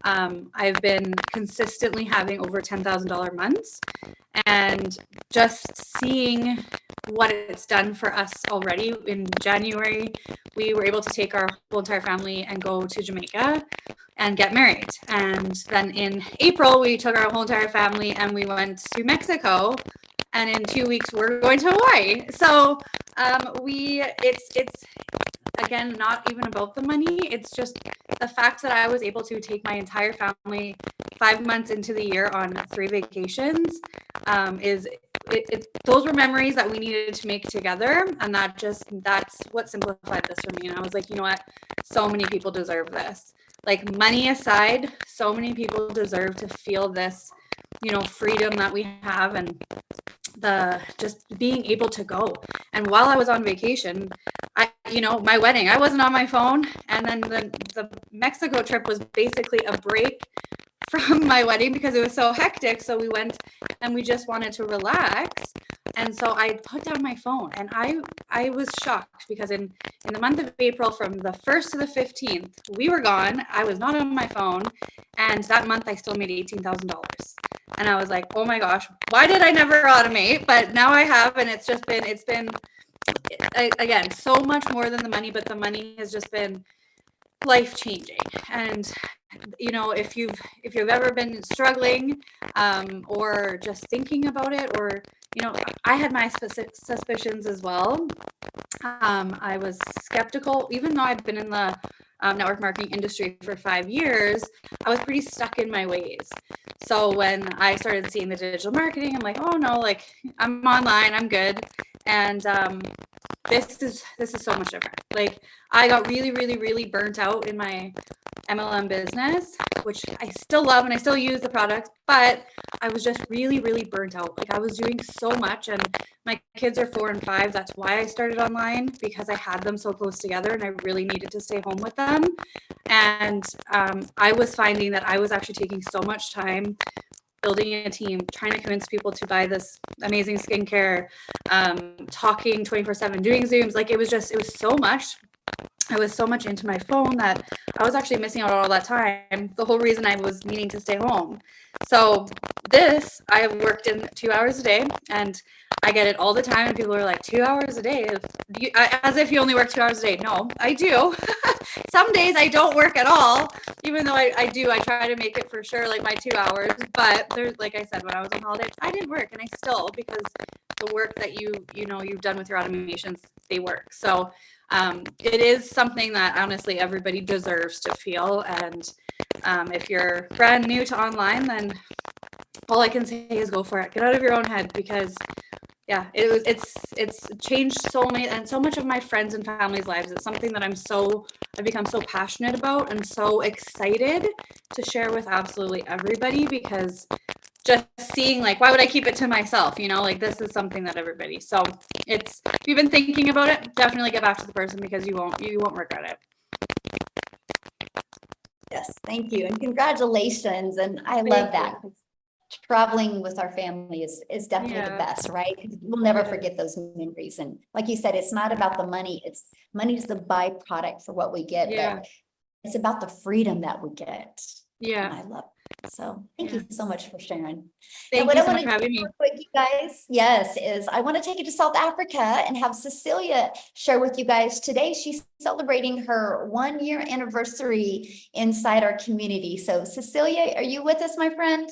I've been consistently having over $10,000 months, and just seeing what it's done for us already. In January, we were able to take our whole entire family and go to Jamaica and get married. And then in April, we took our whole entire family and we went to Mexico. And in 2 weeks, we're going to Hawaii. So it's again, not even about the money. It's just the fact that I was able to take my entire family 5 months into the year on 3 vacations. Those were memories that we needed to make together. And that's what simplified this for me. And I was like, you know what? So many people deserve this. Like, money aside, so many people deserve to feel this, freedom that we have, and the just being able to go. And while I was on vacation, my wedding, I wasn't on my phone. And then the Mexico trip was basically a break from my wedding because it was so hectic. So we went and we just wanted to relax. And so I put down my phone, and I was shocked because in the month of April, from the 1st to the 15th, we were gone. I was not on my phone. And that month I still made $18,000. And I was like, oh my gosh, why did I never automate? But now I have, and it's been again, so much more than the money, but the money has just been life-changing. And if you've ever been struggling or just thinking about it, or I had my suspicions as well. I was skeptical, even though I've been in the network marketing industry for 5 years. I was pretty stuck in my ways. So when I started seeing the digital marketing, I'm like, oh no, like, I'm online, I'm good. And this is so much different. Like, I got really, really, really burnt out in my MLM business, which I still love and I still use the product, but I was just really, really burnt out. Like, I was doing so much, and my kids are 4 and 5. That's why I started online, because I had them so close together and I really needed to stay home with them. And I was finding that I was actually taking so much time building a team, trying to convince people to buy this amazing skincare, talking 24/7, doing Zooms. Like, it was so much. I was so much into my phone that I was actually missing out on all that time. The whole reason I was needing to stay home. So I have worked in 2 hours a day, and I get it all the time. And people are like, 2 hours a day? As if you only work 2 hours a day. No, I do. Some days I don't work at all, even though I do. I try to make it for sure, like, my 2 hours. But there's, like I said, when I was on holiday, I didn't work, and I still, because the work that you've done with your automations, they work. So it is something that honestly everybody deserves to feel. And if you're brand new to online, then all I can say is go for it. Get out of your own head, because it's changed so much of my friends and family's lives. It's something that I've become so passionate about and so excited to share with absolutely everybody, because just seeing, like, why would I keep it to myself? Like, this is something that everybody. So if you've been thinking about it, definitely get back to the person, because you won't regret it. Yes, thank you. And congratulations. And I love that. Traveling with our family is definitely the best, right? We'll never forget those memories. And like you said, it's not about the money. Money's the byproduct for what we get. Yeah. But It's about the freedom that we get. And Yeah. I love it. So thank you so much for sharing. Thank what you I so wanna much for having me. real quick, you guys, yes, is I want to take you to South Africa and have Cecilia share with you guys today. She's celebrating her 1-year anniversary inside our community. So Cecilia, are you with us, my friend?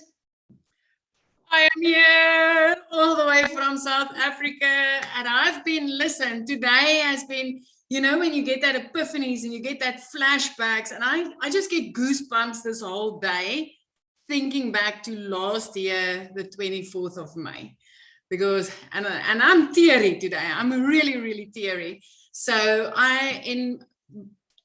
I am here all the way from South Africa, and I've been, listen, today has been, you know, when you get that epiphanies and you get that flashbacks, and I just get goosebumps this whole day thinking back to last year, the 24th of May, because, and I'm teary today. I'm really, really teary. So in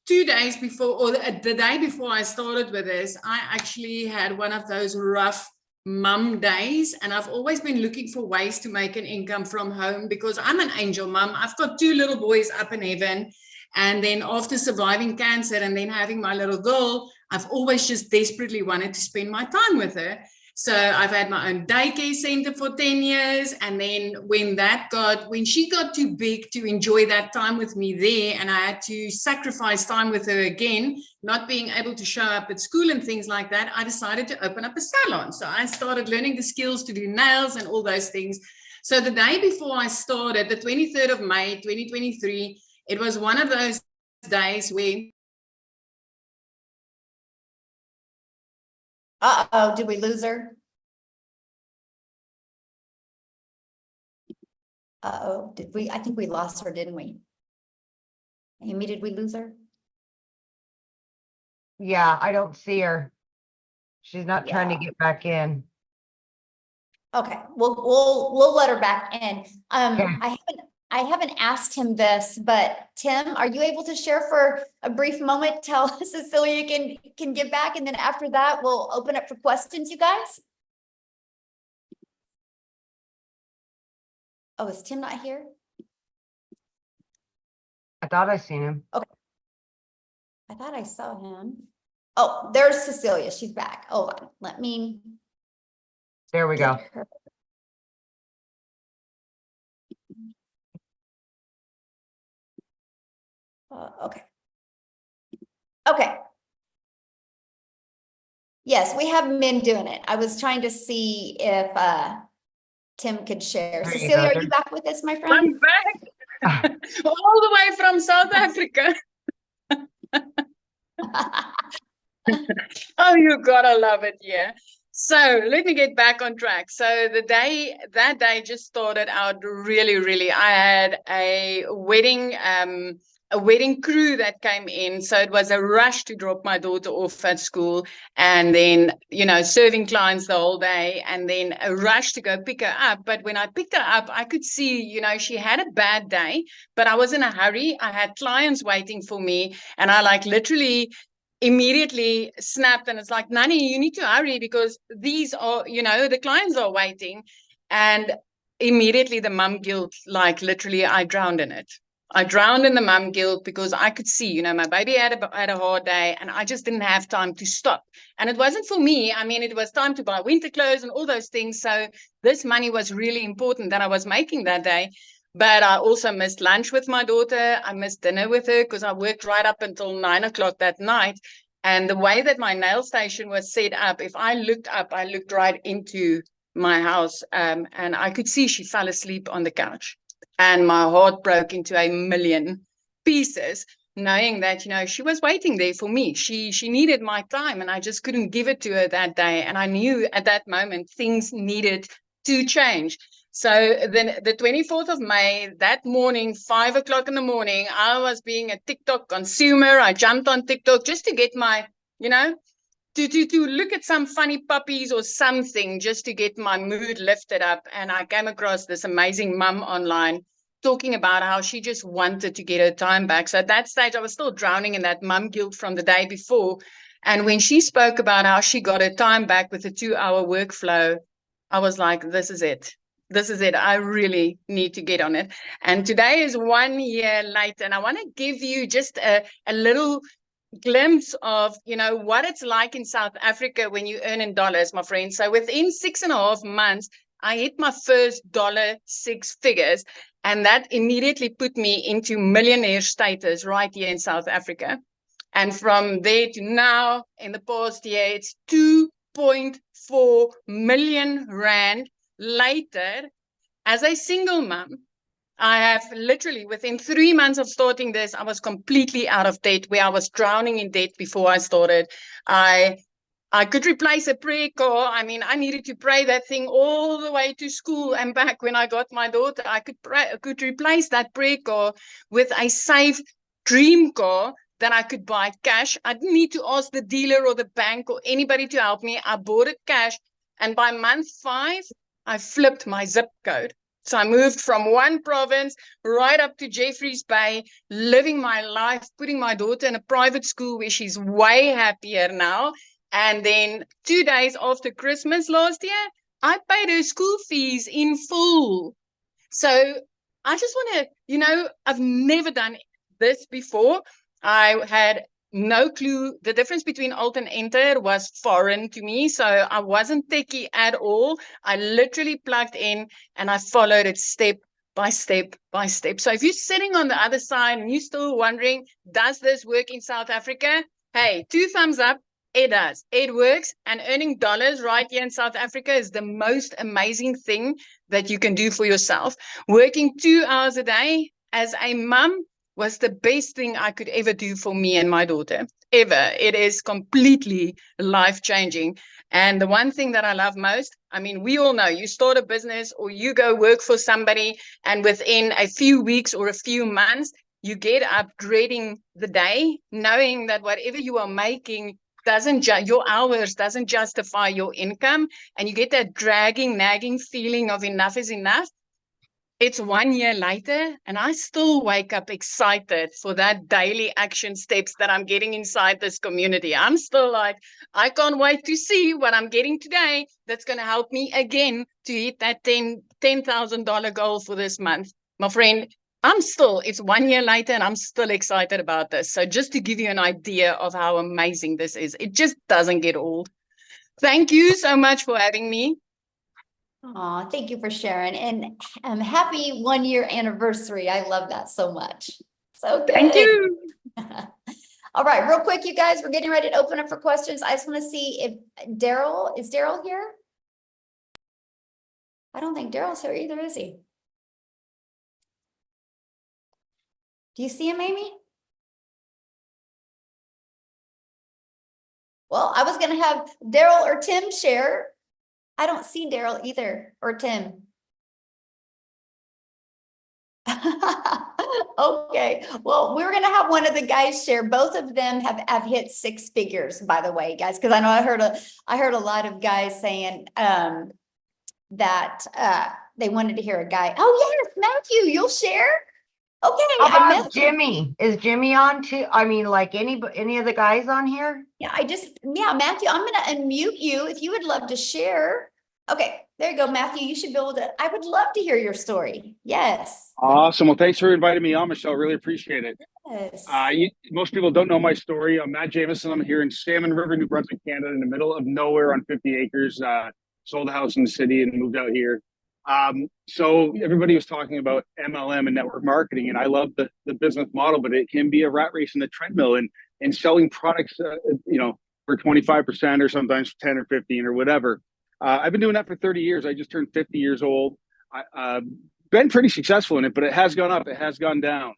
2 days before, or the day before I started with this, I actually had one of those rough mum days, and I've always been looking for ways to make an income from home because I'm an angel mum. I've got 2 little boys up in heaven, and then after surviving cancer and then having my little girl, I've always just desperately wanted to spend my time with her. So I've had my own daycare center for 10 years. And then when she got too big to enjoy that time with me there, and I had to sacrifice time with her again, not being able to show up at school and things like that, I decided to open up a salon. So I started learning the skills to do nails and all those things. So the day before I started, the 23rd of May, 2023, it was one of those days where Uh-oh, did we lose her? Uh-oh, I think we lost her, didn't we? Amy, did we lose her? Yeah, I don't see her. She's not trying to Yeah. get back in. Okay, we'll let her back in. Okay. I haven't asked him this, but Tim, are you able to share for a brief moment till Cecilia can get back, and then after that, we'll open up for questions, you guys? Oh, is Tim not here? I thought I seen him. I thought I saw him. Oh, there's Cecilia. She's back. Hold on. Let me There we go. get her. Okay. Okay. Yes, we have men doing it. I was trying to see if Tim could share. There you Cecilia, go. are you back with us, my friend? I'm back all the way from South Africa. Oh, you gotta love it, yeah. So let me get back on track. So that day just started out really, really. I had a wedding crew that came in. So it was a rush to drop my daughter off at school, and then, serving clients the whole day, and then a rush to go pick her up. But when I picked her up, I could see, she had a bad day, but I was in a hurry. I had clients waiting for me, and I literally immediately snapped, and it's like, Nani, you need to hurry because these are, the clients are waiting. And immediately the mum guilt, literally I drowned in it. I drowned in the mum guilt because I could see, my baby had a hard day, and I just didn't have time to stop. And it wasn't for me. I mean, it was time to buy winter clothes and all those things. So this money was really important that I was making that day. But I also missed lunch with my daughter. I missed dinner with her because I worked right up until 9 o'clock that night. And the way that my nail station was set up, if I looked up, I looked right into my house, and I could see she fell asleep on the couch. And my heart broke into a million pieces, knowing that, she was waiting there for me. She needed my time, and I just couldn't give it to her that day. And I knew at that moment things needed to change. So then the 24th of May, that morning, 5 o'clock in the morning, I was being a TikTok consumer. I jumped on TikTok just to get my, to look at some funny puppies or something, just to get my mood lifted up. And I came across this amazing mum online talking about how she just wanted to get her time back. So at that stage, I was still drowning in that mum guilt from the day before. And when she spoke about how she got her time back with a 2-hour workflow, I was like, this is it. This is it. I really need to get on it. And today is 1 year late. And I want to give you just a little glimpse of, what it's like in South Africa when you earn in dollars, my friend. So within 6.5 months, I hit my first $6 figures. And that immediately put me into millionaire status right here in South Africa. And from there to now, in the past year, it's 2.4 million rand later. As a single mom, I have literally, within 3 months of starting this, I was completely out of debt, where I was drowning in debt before I started. I could replace a prayer car. I mean, I needed to pray that thing all the way to school and back. When I got my daughter, I could replace that prayer car with a safe dream car that I could buy cash. I didn't need to ask the dealer or the bank or anybody to help me. I bought it cash. And by month 5, I flipped my zip code. So I moved from one province right up to Jeffreys Bay, living my life, putting my daughter in a private school where she's way happier now. And then 2 days after Christmas last year, I paid her school fees in full. So I just want to, I've never done this before. I had no clue. The difference between alt and enter was foreign to me. So I wasn't techie at all. I literally plugged in and I followed it step by step by step. So if you're sitting on the other side and you're still wondering, does this work in South Africa? Hey, 2 thumbs up. It does. It works. And earning dollars right here in South Africa is the most amazing thing that you can do for yourself. Working 2 hours a day as a mom was the best thing I could ever do for me and my daughter, ever. It is completely life-changing. And the one thing that I love most, I mean, we all know you start a business or you go work for somebody, and within a few weeks or a few months, you get up dreading the day, knowing that whatever you are making your hours doesn't justify your income, and you get that dragging, nagging feeling of enough is enough. It's 1 year later, and I still wake up excited for that daily action steps that I'm getting inside this community. I'm still like, I can't wait to see what I'm getting today that's going to help me again to hit that $10,000 goal for this month. My friend, it's 1 year later and I'm still excited about this. So just to give you an idea of how amazing this is, it just doesn't get old. Thank you so much for having me. Oh, thank you for sharing, and happy 1 year anniversary. I love that so much. So good. Thank you. All right, real quick, you guys, we're getting ready to open up for questions. I just want to see if is Daryl here? I don't think Daryl's here either, is he? Do you see him, Amy? Well, I was going to have Daryl or Tim share. I don't see Daryl either, or Tim. Okay, well, we're going to have one of the guys share. Both of them have hit 6 figures, by the way, guys, because I know I heard a lot of guys saying that they wanted to hear a guy. Oh yes, Matthew, you'll share. Okay. How about Jimmy? Is Jimmy on too? I mean, like any of the guys on here? Yeah, Matthew, I'm going to unmute you if you would love to share. Okay, there you go, Matthew. You should be able to. I would love to hear your story. Yes. Awesome. Well, thanks for inviting me on, Michelle. Really appreciate it. Yes. Most people don't know my story. I'm Matt Jameson. I'm here in Salmon River, New Brunswick, Canada, in the middle of nowhere on 50 acres. Sold a house in the city and moved out here. So everybody was talking about MLM and network marketing, and I love the business model, but it can be a rat race in the treadmill and selling products, for 25% or sometimes 10 or 15 or whatever. I've been doing that for 30 years. I just turned 50 years old. I've been pretty successful in it, but it has gone up. It has gone down.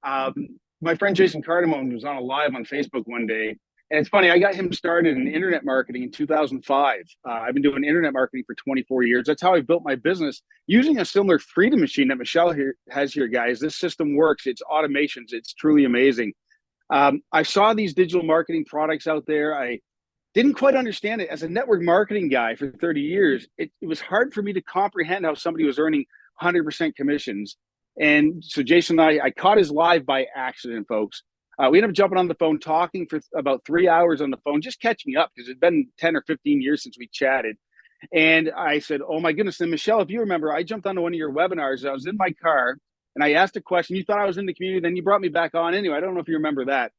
My friend Jason Cardamone was on a live on Facebook one day. And it's funny, I got him started in internet marketing in 2005. I've been doing internet marketing for 24 years. That's how I built my business using a similar freedom machine that Michelle has here, guys. This system works. It's automations. It's truly amazing. I saw these digital marketing products out there. I didn't quite understand it. As a network marketing guy for 30 years, it was hard for me to comprehend how somebody was earning 100% commissions. And so Jason and I caught his live by accident, folks. We ended up jumping on the phone, talking for about 3 hours on the phone, just catching up because it'd been 10 or 15 years since we chatted. And I said, oh my goodness. And Michelle, if you remember, I jumped onto one of your webinars. I was in my car and I asked a question. You thought I was in the community. Then you brought me back on anyway. I don't know if you remember that.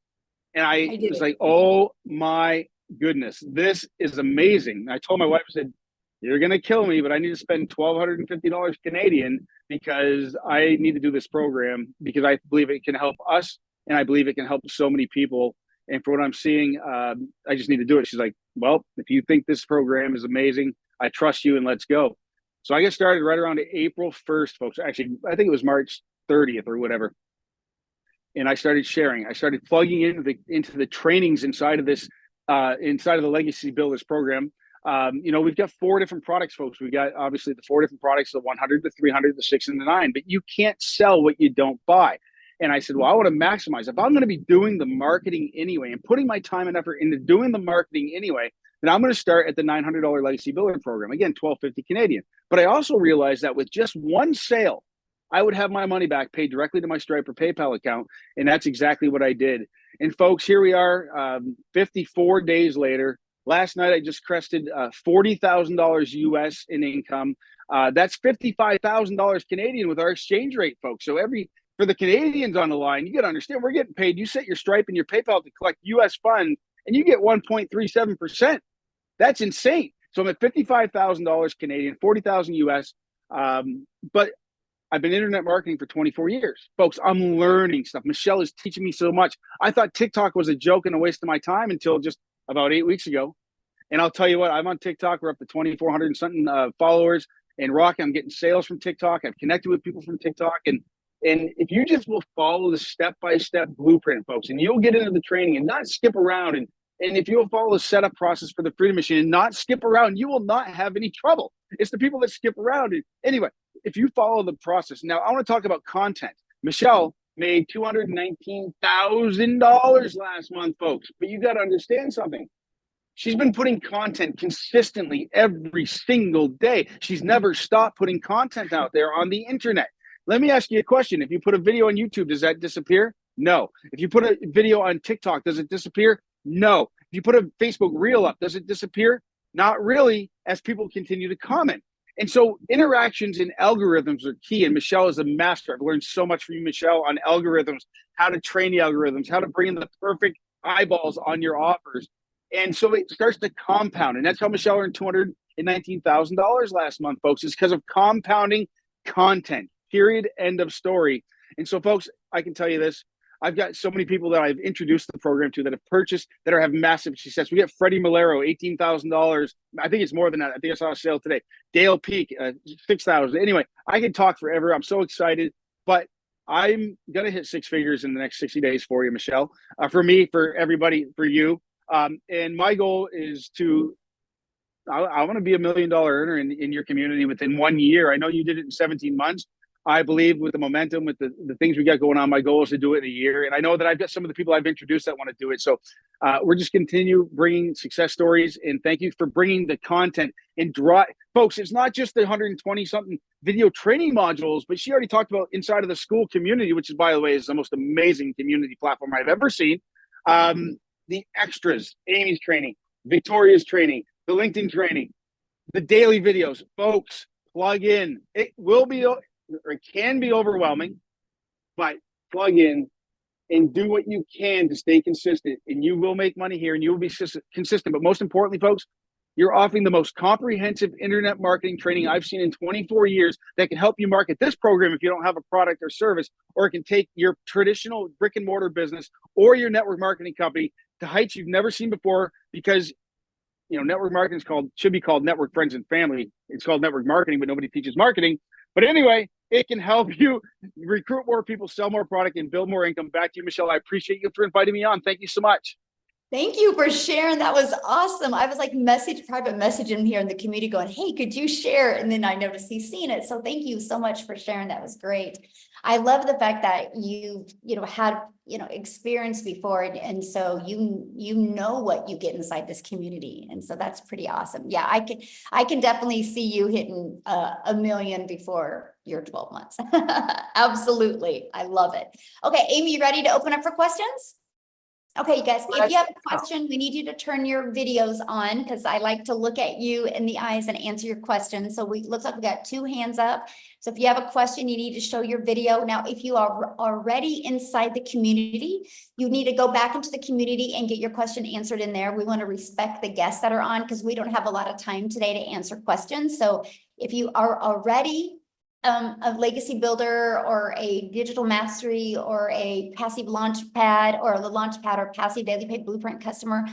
And I was like, oh my goodness, this is amazing. I told my wife, I said, you're going to kill me, but I need to spend $1,250 Canadian because I need to do this program because I believe it can help us. And I believe it can help so many people. And for what I'm seeing, I just need to do it. She's like, well, if you think this program is amazing, I trust you and let's go. So I get started right around April 1st, folks. Actually, I think it was March 30th or whatever. And I started sharing. I started plugging into the trainings inside of this, inside of the Legacy Builders program. You know, we've got 4 different products, folks. We got obviously the 4 different products, the 100, the 300, the 6, and the 9, but you can't sell what you don't buy. And I said, well, I want to maximize. If I'm going to be doing the marketing anyway and putting my time and effort into doing the marketing anyway, then I'm going to start at the $900 Legacy Builder program. Again, $1,250 Canadian. But I also realized that with just one sale, I would have my money back paid directly to my Stripe or PayPal account. And that's exactly what I did. And folks, here we are 54 days later. Last night, I just crested $40,000 US in income. That's $55,000 Canadian with our exchange rate, folks. So for the Canadians on the line, you got to understand, we're getting paid. You set your Stripe and your PayPal to collect US funds, and you get 1.37%. That's insane. So I'm at $55,000 Canadian, 40,000 US. But I've been internet marketing for 24 years. Folks, I'm learning stuff. Michelle is teaching me so much. I thought TikTok was a joke and a waste of my time until just about 8 weeks ago. And I'll tell you what, I'm on TikTok. We're up to 2,400 and something followers. And Rocky, I'm getting sales from TikTok. I've connected with people from TikTok. And if you just will follow the step-by-step blueprint, folks, and you'll get into the training and not skip around. And if you'll follow the setup process for the Freedom Machine and not skip around, you will not have any trouble. It's the people that skip around. Anyway, if you follow the process. Now, I want to talk about content. Michelle made $219,000 last month, folks. But you got to understand something. She's been putting content consistently every single day. She's never stopped putting content out there on the internet. Let me ask you a question. If you put a video on YouTube, does that disappear? No. If you put a video on TikTok, does it disappear? No. If you put a Facebook reel up, does it disappear? Not really, as people continue to comment. And so interactions and algorithms are key. And Michelle is a master. I've learned so much from you, Michelle, on algorithms, how to train the algorithms, how to bring in the perfect eyeballs on your offers. And so it starts to compound. And that's how Michelle earned $219,000 last month, folks. It's because of compounding content, period, end of story. And so, folks, I can tell you this. I've got so many people that I've introduced the program to that have purchased, that have massive success. We get Freddie Malero, $18,000. I think it's more than that. I think I saw a sale today. Dale Peak, $6,000. Anyway, I can talk forever. I'm so excited. But I'm going to hit 6 figures in the next 60 days for you, Michelle. For me, for everybody, for you. And my goal is I want to be $1 million earner in your community within 1 year. I know you did it in 17 months. I believe with the momentum, with the things we got going on, my goal is to do it in a year. And I know that I've got some of the people I've introduced that want to do it. So we're just continue bringing success stories. And thank you for bringing the content and folks, it's not just the 120 something video training modules, but she already talked about inside of the school community, which is, by the way, is the most amazing community platform I've ever seen. The extras, Amy's training, Victoria's training, the LinkedIn training, the daily videos. Folks, plug in. It will be, or it can be overwhelming, but plug in and do what you can to stay consistent, and you will make money here and you will be consistent. But most importantly, folks, you're offering the most comprehensive internet marketing training I've seen in 24 years that can help you market this program if you don't have a product or service, or it can take your traditional brick and mortar business or your network marketing company to heights you've never seen before, because network marketing should be called network friends and family. It's called network marketing, but nobody teaches marketing. But anyway, it can help you recruit more people, sell more product, and build more income. Back to you, Michelle. I appreciate you for inviting me on. Thank you so much. Thank you for sharing. That was awesome. I was like private messaging here in the community going, hey, could you share? And then I noticed he's seen it. So thank you so much for sharing. That was great. I love the fact that you had, experience before. And so you know what you get inside this community. And so that's pretty awesome. Yeah, I can definitely see you hitting $1 million before your 12 months. Absolutely. I love it. Okay, Amy, you ready to open up for questions? Okay, you guys, if you have a question, we need you to turn your videos on, because I like to look at you in the eyes and answer your questions. So looks like we got 2 hands up. So if you have a question, you need to show your video. Now, if you are already inside the community, you need to go back into the community and get your question answered in there. We want to respect the guests that are on, because we don't have a lot of time today to answer questions. So if you are already a legacy builder or a digital mastery or a passive launch pad or the launch pad or passive daily pay blueprint customer,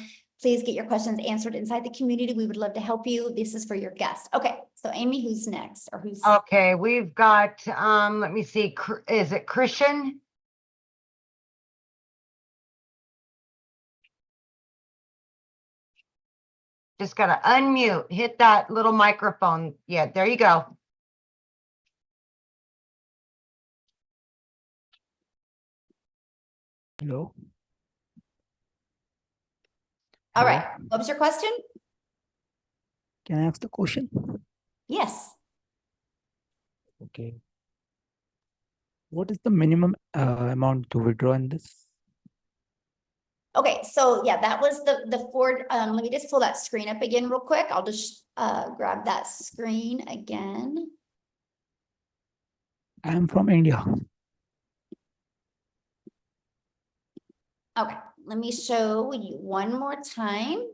please get your questions answered inside the community. We would love to help you. This is for your guest. Okay, so Amy, who's next or who's? Okay, we've got, let me see, is it Christian? Just gotta unmute, hit that little microphone. Yeah, there you go. Hello. All Hello. right, what was your question? Can I ask the question? Yes. Okay. What is the minimum amount to withdraw in this? Okay, so yeah, that was the Ford. Let me just pull that screen up again real quick. I'll just grab that screen again. I am from India. Okay, let me show you one more time.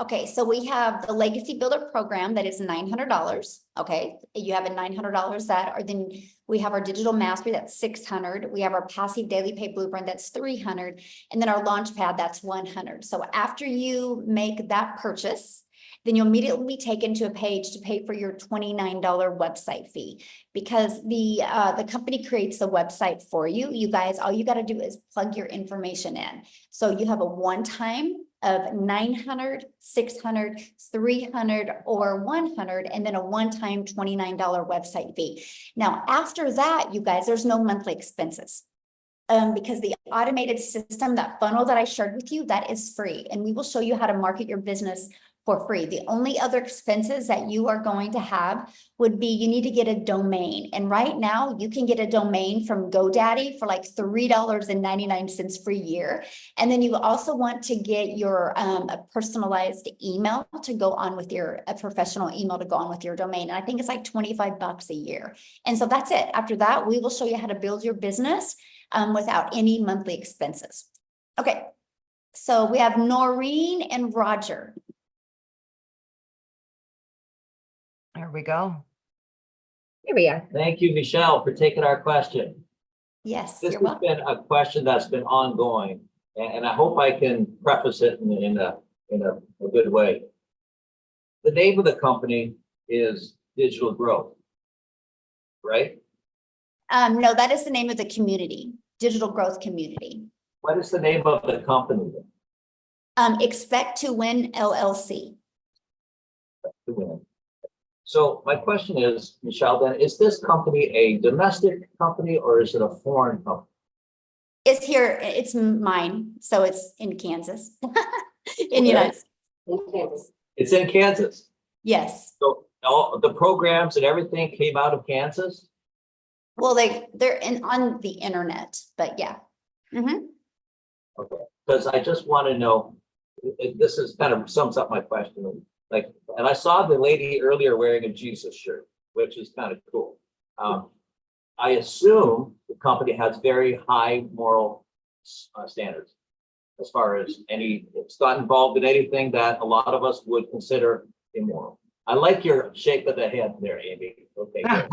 Okay, so we have the Legacy Builder program that is $900. Okay, you have a $900 that, or then we have our digital mastery that's $600. We have our passive daily pay blueprint that's $300, and then our launch pad that's $100. So after you make that purchase, then you'll immediately be taken to a page to pay for your $29 website fee, because the company creates the website for you. You guys, all you got to do is plug your information in. So you have a one-time of 900, 600, 300, or 100, and then a one-time $29 website fee. Now, after that, you guys, there's no monthly expenses. Because the automated system, that funnel that I shared with you, that is free. And we will show you how to market your business for free. The only other expenses that you are going to have would be, you need to get a domain. And right now you can get a domain from GoDaddy for like $3.99 per year. And then you also want to get your a personalized email to go on with a professional email to go on with your domain. And I think it's like $25 a year. And so that's it. After that, we will show you how to build your business without any monthly expenses. Okay, so we have Noreen and Roger. There we go. Here we are. Thank you, Michelle, for taking our question. Yes, This you're has welcome. been a question that's been ongoing, and I hope I can preface it in a good way. The name of the company is Digital Growth, right? No, that is the name of the community, Digital Growth Community. What is the name of the company then? Expect to Win LLC. So my question is, Michelle, then, is this company a domestic company or is it a foreign company? It's here, it's mine, so it's in Kansas, in the United States. It's in Kansas. Yes. So all the programs and everything came out of Kansas? Well, they're on the internet, but yeah. Mm-hmm. Okay, because I just want to know, this is kind of sums up my question. Like, and I saw the lady earlier wearing a Jesus shirt, which is kind of cool. I assume the company has very high moral standards as far as it's not involved in anything that a lot of us would consider immoral. I like your shake of the head there, Amy. Okay, good.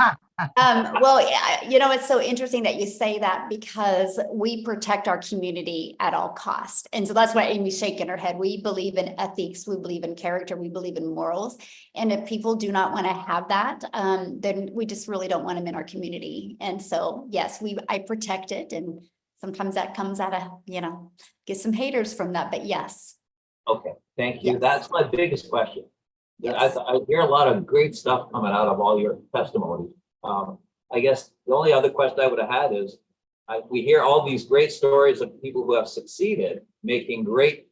Well, you know, it's so interesting that you say that, because we protect our community at all costs. And so that's why Amy's shaking her head. We believe in ethics, we believe in character, we believe in morals. And if people do not want to have that, then we just really don't want them in our community. And so, yes, I protect it. And sometimes that comes out of, get some haters from that, but yes. Okay, thank you. Yes. That's my biggest question. Yes. I hear a lot of great stuff coming out of all your testimonies. I guess the only other question I would have had is, we hear all these great stories of people who have succeeded, making great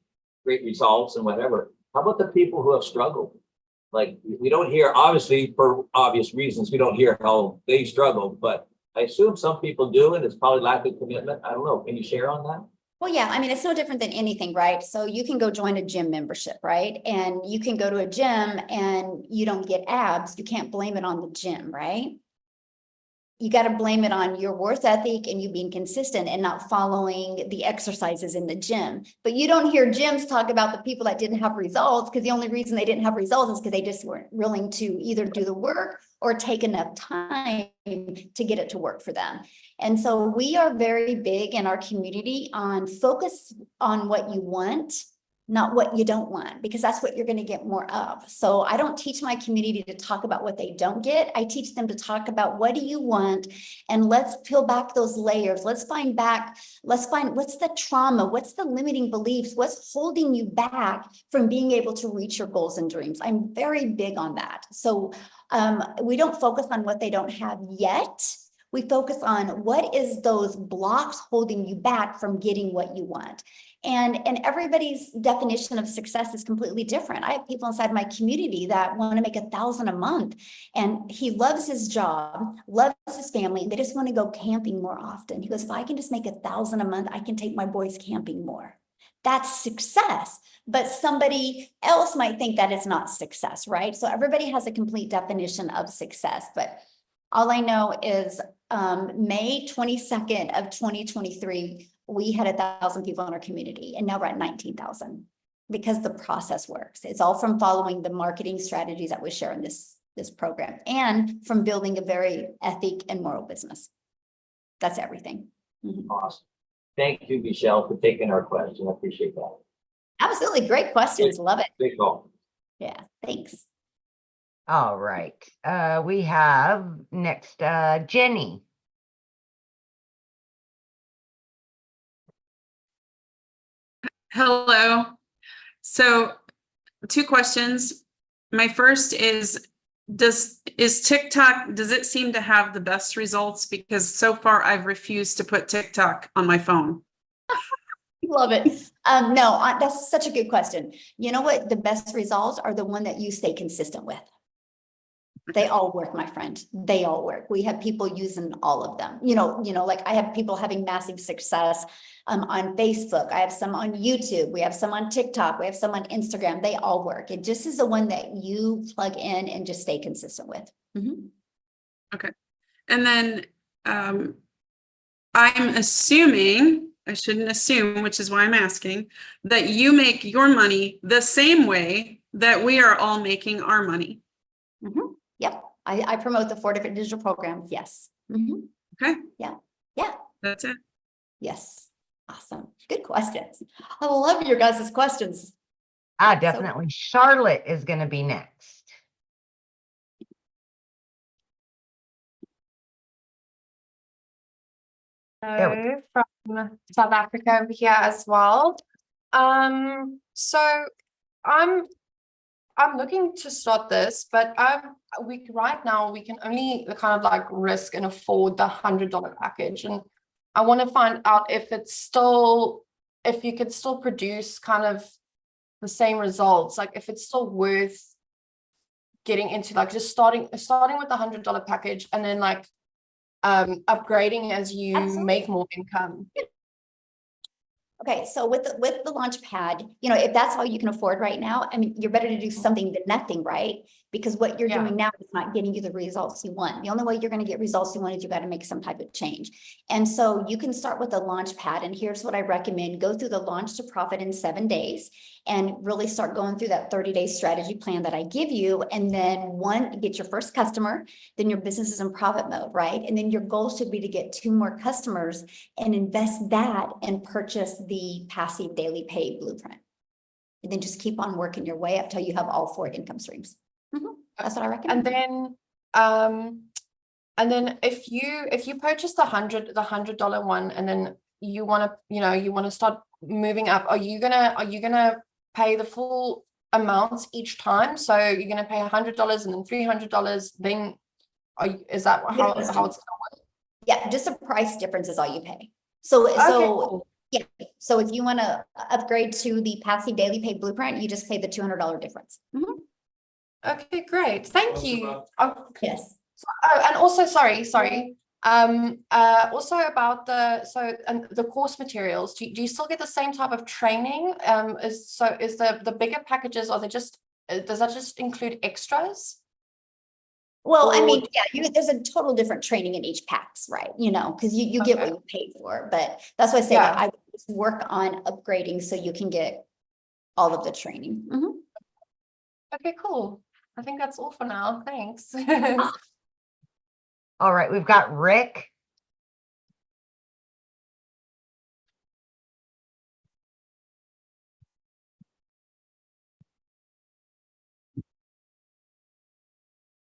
results and whatever. How about the people who have struggled? Like, we don't hear, obviously, for obvious reasons, we don't hear how they struggled, but I assume some people do, and it's probably lack of commitment. I don't know. Can you share on that? Well, yeah, I mean, it's no different than anything, right? So you can go join a gym membership, right? And you can go to a gym and you don't get abs. You can't blame it on the gym, right? you got to blame it on your worth ethic and you being consistent and not following the exercises in the gym. But you don't hear gyms talk about the people that didn't have results, because the only reason they didn't have results is because they just weren't willing to either do the work or take enough time to get it to work for them. And so we are very big in our community on focus on what you want, not what you don't want, because that's what you're going to get more of. So I don't teach my community to talk about what they don't get. I teach them to talk about what do you want, and let's peel back those layers. Let's find what's the trauma, what's the limiting beliefs, what's holding you back from being able to reach your goals and dreams. I'm very big on that. So we don't focus on what they don't have yet. We focus on what is those blocks holding you back from getting what you want. And everybody's definition of success is completely different. I have people inside my community that want to make $1,000 a month, and he loves his job, loves his family, and they just want to go camping more often. He goes, if I can just make $1,000 a month, I can take my boys camping more. That's success. But somebody else might think that it's not success, right? So everybody has a complete definition of success. But all I know is May 22nd of 2023, we had 1,000 people in our community, and now we're at 19,000 because the process works. It's all from following the marketing strategies that we share in this program, and from building a very ethic and moral business. That's everything. Mm-hmm. Awesome. Thank you, Michelle, for taking our question. I appreciate that. Absolutely. Great questions. Love it. Big call. Yeah. Thanks. All right. We have next, Jenny. Hello. So 2 questions. My first is TikTok, does it seem to have the best results? Because so far I've refused to put TikTok on my phone. Love it. No, that's such a good question. You know what? The best results are the one that you stay consistent with. They all work, my friend. They all work. We have people using all of them. Like I have people having massive success on Facebook. I have some on YouTube. We have some on TikTok. We have some on Instagram. They all work. It just is the one that you plug in and just stay consistent with. Mm-hmm. Okay. And then I'm assuming, I shouldn't assume, which is why I'm asking, that you make your money the same way that we are all making our money. Mm-hmm. Yep. I promote the 4 different digital programs. Yes. Mm-hmm. Okay. Yeah. Yeah. That's it. Yes. Awesome. Good questions. I love your guys' questions. Definitely. Charlotte is going to be next. Hello from South Africa over here as well. So I'm looking to start this, but right now we can only kind of like risk and afford the $100 package, and I want to find out if you could still produce kind of the same results, like if it's still worth getting into, like just starting with the $100 package and then like upgrading as you Absolutely. make more income. Okay, so with the launch pad, if that's all you can afford right now, I mean, you're better to do something than nothing, right? Because what you're doing now is not getting you the results you want. The only way you're going to get results you want is you got to make some type of change. And so you can start with a launch pad. And here's what I recommend. Go through the launch to profit in 7 days and really start going through that 30-day strategy plan that I give you. And then get your first customer, then your business is in profit mode, right? And then your goal should be to get 2 more customers and invest that and purchase the passive daily pay blueprint. And then just keep on working your way up till you have all 4 income streams. Mm-hmm. That's what I recommend. And then if you purchase the $100 one, and then you want to start moving up, are you gonna pay the full amounts each time? So you're gonna pay $100 and then $300. Then is that how it's gonna work? Yeah, just a price difference is all you pay. So cool. Yeah. So if you want to upgrade to the passive daily pay blueprint, you just pay the $200 difference. Mm-hmm. Okay, great. Thank you. Yes. And also, sorry. Also about the course materials. Do you still get the same type of training? Is the bigger packages, does that just include extras? Well, I Or- mean, yeah, there's a total different training in each PAX, right? You know, because you get what Okay. you pay for, but that's why I say Yeah. that I would just work on upgrading so you can get all of the training. Mhm. Okay, cool. I think that's all for now. Thanks. All right, we've got Rick.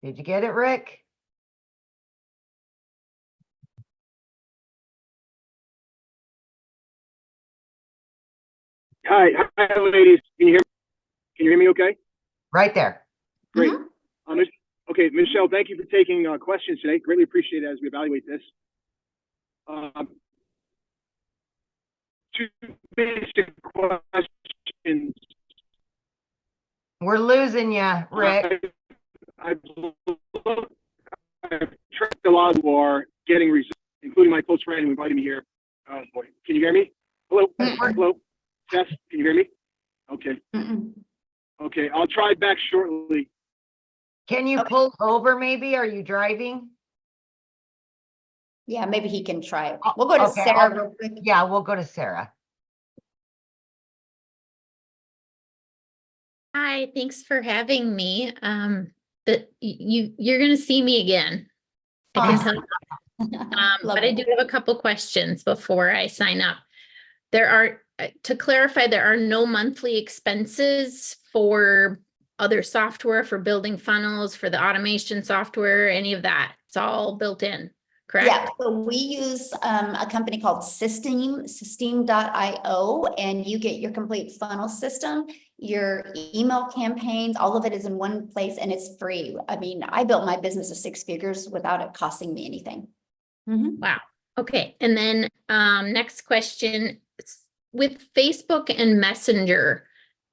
Did you get it, Rick? Hi, ladies. Can you hear me okay? Right there. Great. Okay, Michelle, thank you for taking questions today. Greatly appreciate it as we evaluate this. Two basic questions. We're losing you, Rick. I've tracked a lot who are getting results, including my close friend who invited me here. Oh boy, can you hear me? Hello, hello, Tess, can you hear me? Okay, okay, I'll try back shortly. Can you pull over maybe? Are you driving? Yeah, maybe he can try it. We'll go to Okay, Sarah real quick. Yeah, we'll go to Sarah. Hi, thanks for having me. But you're gonna see me again. I can tell you. But I do have a couple questions before I sign up. There are, to clarify, there are no monthly expenses for other software, for building funnels, for the automation software, any of that. It's all built in, correct? Yeah, so we use a company called System.io, and you get your complete funnel system, your email campaigns, all of it is in one place and it's free. I mean, I built my business of 6 figures without it costing me anything. Wow. Okay. And then next question, with Facebook and Messenger,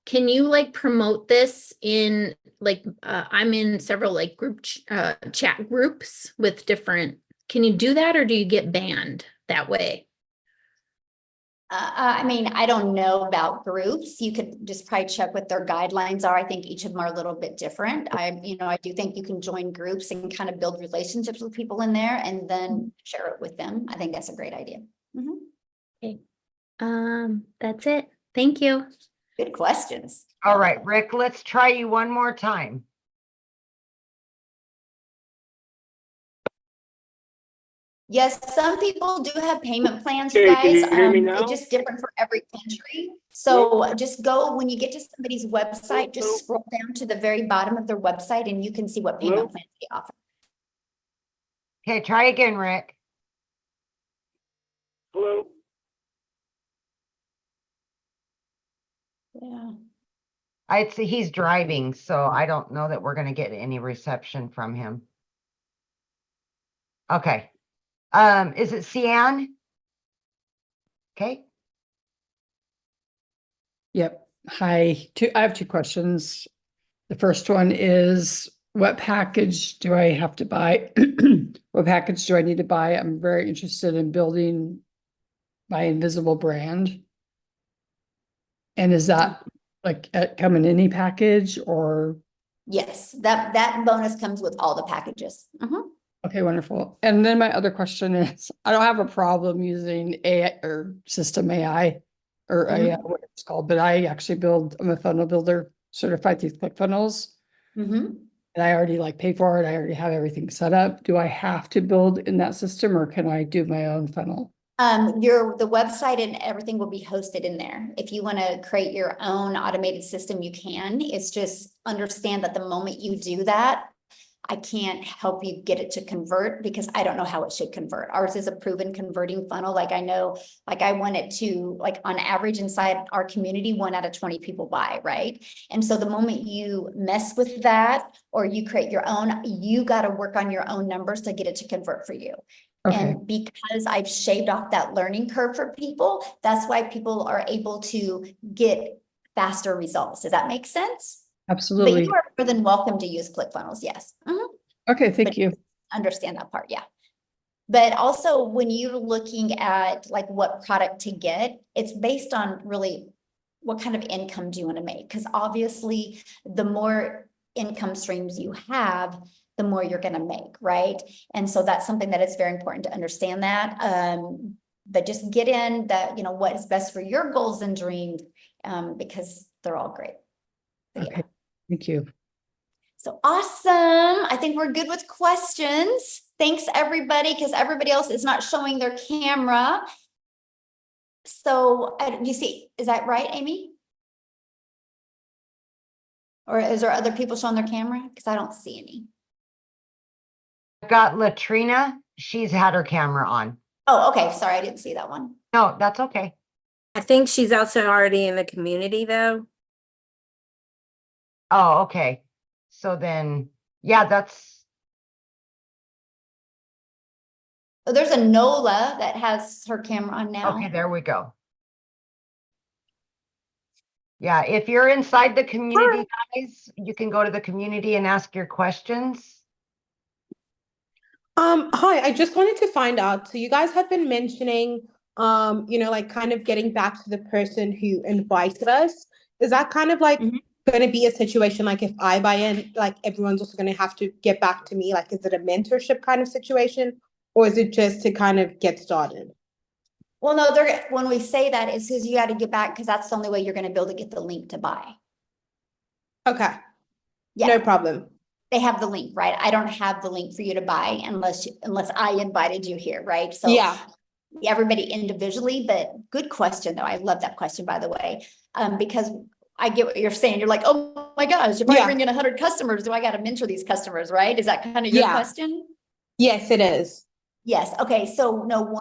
can you like promote this in like I'm in several like chat groups with different, can you do that or do you get banned that way? I mean, I don't know about groups. You could just probably check what their guidelines are. I think each of them are a little bit different. I do think you can join groups and kind of build relationships with people in there and then share it with them. I think that's a great idea. Okay. That's it. Thank you. Good questions. All right, Rick, let's try you one more time. Yes, some people do have payment plans, you Okay, can guys. you hear me now? It's just different for every country. So just go, when you get to somebody's website, just scroll down to the very bottom of their website and you can see what payment plans they offer. Okay, try again, Rick. Hello. Yeah. I'd say he's driving, so I don't know that we're gonna get any reception from him. Okay. Is it Cian? Okay. Yep. Hi. I have 2 questions. The first one is, what package do I have to buy? What package do I need to buy? I'm very interested in building my invisible brand. And is that like come in any package or? Yes, that bonus comes with all the packages. Okay, wonderful. And then my other question is, I don't have a problem using AI or system AI or AI, what it's called, but I'm a funnel builder certified through ClickFunnels. And I already like pay for it. I already have everything set up. Do I have to build in that system or can I do my own funnel? The website and everything will be hosted in there. If you want to create your own automated system, you can. It's just understand that the moment you do that, I can't help you get it to convert because I don't know how it should convert. Ours is a proven converting funnel. Like I know, like I want it to, like on average inside our community, 1 out of 20 people buy, right? And so the moment you mess with that or you create your own, you got to work on your own numbers to get it to convert for you. Okay. And because I've shaved off that learning curve for people, that's why people are able to get faster results. Does that make sense? Absolutely. But you are more than welcome to use ClickFunnels, yes. Okay, thank But you. understand that part, yeah. But also when you're looking at like what product to get, it's based on really what kind of income do you want to make? Because obviously the more income streams you have, the more you're going to make, right? And so that's something that is very important to understand that. But just get in that, what is best for your goals and dreams, because they're all great. So, Okay, thank you. So awesome. I think we're good with questions. Thanks everybody, because everybody else is not showing their camera. So you see, is that right, Amy? Or is there other people showing their camera? Because I don't see any. I've got Latrina. She's had her camera on. Oh, okay. Sorry, I didn't see that one. No, that's okay. I think she's also already in the community though. Oh, okay. So then, yeah, that's. Oh, there's a Nola that has her camera on now. Okay, there we go. Yeah, if you're inside the community, guys, you can go to the community and ask your questions. Hi, I just wanted to find out. So you guys had been mentioning, like kind of getting back to the person who invited us. Is that kind of like going to be a situation like if I buy in, like everyone's also going to have to get back to me? Like, is it a mentorship kind of situation, or is it just to kind of get started? Well, no, when we say that, it's because you got to get back, because that's the only way you're going to be able to get the link to buy. Okay. Yeah. No problem. They have the link, right? I don't have the link for you to buy unless I invited you here, right? So yeah, everybody individually, but good question though. I love that question, by the way, because I get what you're saying. You're like, oh my gosh, if I bring in 100 customers, do I got to mentor these customers, right? Is that kind of your question? Yes, it is. Yes. Okay. So no.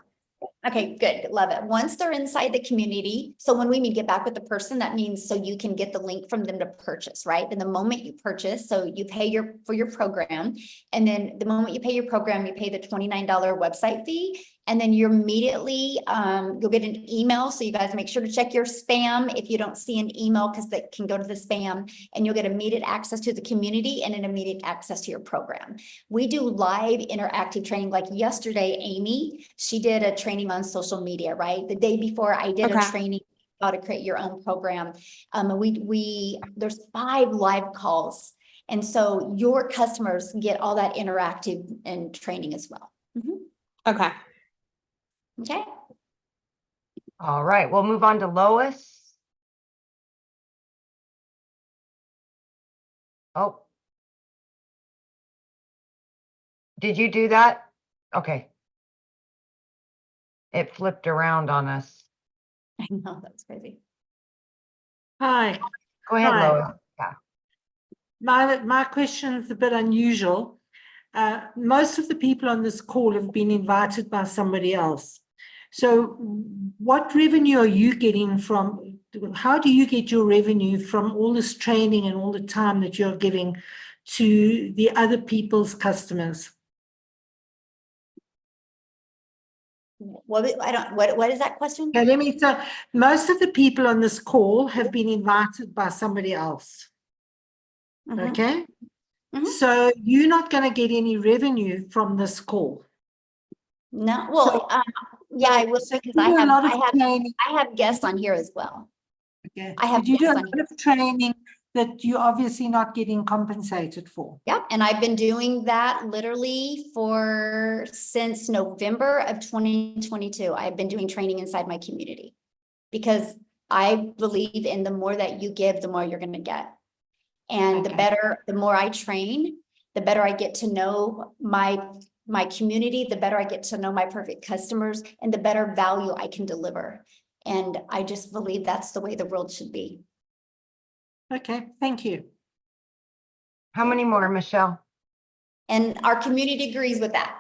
Okay, good. Love it. Once they're inside the community, so when we mean get back with the person, that means so you can get the link from them to purchase, right? And the moment you purchase, so you pay for your program, and then the moment you pay your program, you pay the $29 website fee, and then you're immediately, you'll get an email. So you guys make sure to check your spam if you don't see an email, because that can go to the spam, and you'll get immediate access to the community and an immediate access to your program. We do live interactive training. Like yesterday, Amy, she did a training on social media, right? The day before I did a training how to create your own program. There's 5 live calls. And so your customers get all that interactive and training as well. Okay. Okay. All right, we'll move on to Lois. Oh. Did you do that? Okay. It flipped around on us. I know, that's crazy. Hi. Go ahead, Hi. Lois. Yeah. My question is a bit unusual. Most of the people on this call have been invited by somebody else. So what revenue are you getting from, how do you get your revenue from all this training and all the time that you're giving to the other people's customers? What is that question? Okay, let me say, most of the people on this call have been invited by somebody else. Okay. So you're not going to get any revenue from this call. No, well, yeah, I will say, because I have guests on here as well. Okay. I have you do a guests lot of training that you're obviously not getting compensated for. Yep, and I've been doing that literally since November of 2022. I've been doing training inside my community, because I believe in the more that you give, the more you're going to get. And the more I train, the better I get to know my community, the better I get to know my perfect customers, and the better value I can deliver. And I just believe that's the way the world should be. Okay, thank you. How many more, Michelle? And our community agrees with that.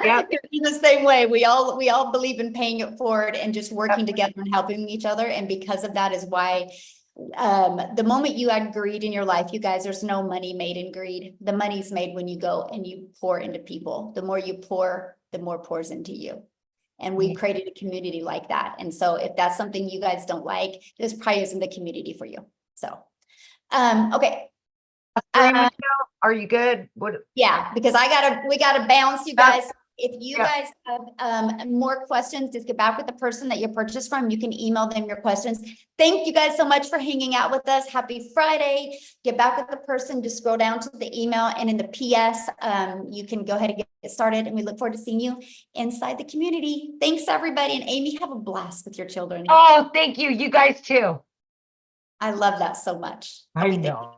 Yep. In the same way, we all believe in paying it forward and just working together and helping each other. And because of that is why the moment you add greed in your life, you guys, there's no money made in greed. The money's made when you go and you pour into people. The more you pour, the more pours into you. And we created a community like that. And so if that's something you guys don't like, this probably isn't the community for you. So, okay. Are you good? Yeah, because we gotta bounce, you guys. If you Yeah. guys have more questions, just get back with the person that you purchased from. You can email them your questions. Thank you guys so much for hanging out with us. Happy Friday. Get back with the person, just scroll down to the email, and in the PS, you can go ahead and get started, and we look forward to seeing you inside the community. Thanks, everybody. And Amy, have a blast with your children. Oh, thank you. You guys too. I love that so much. I know.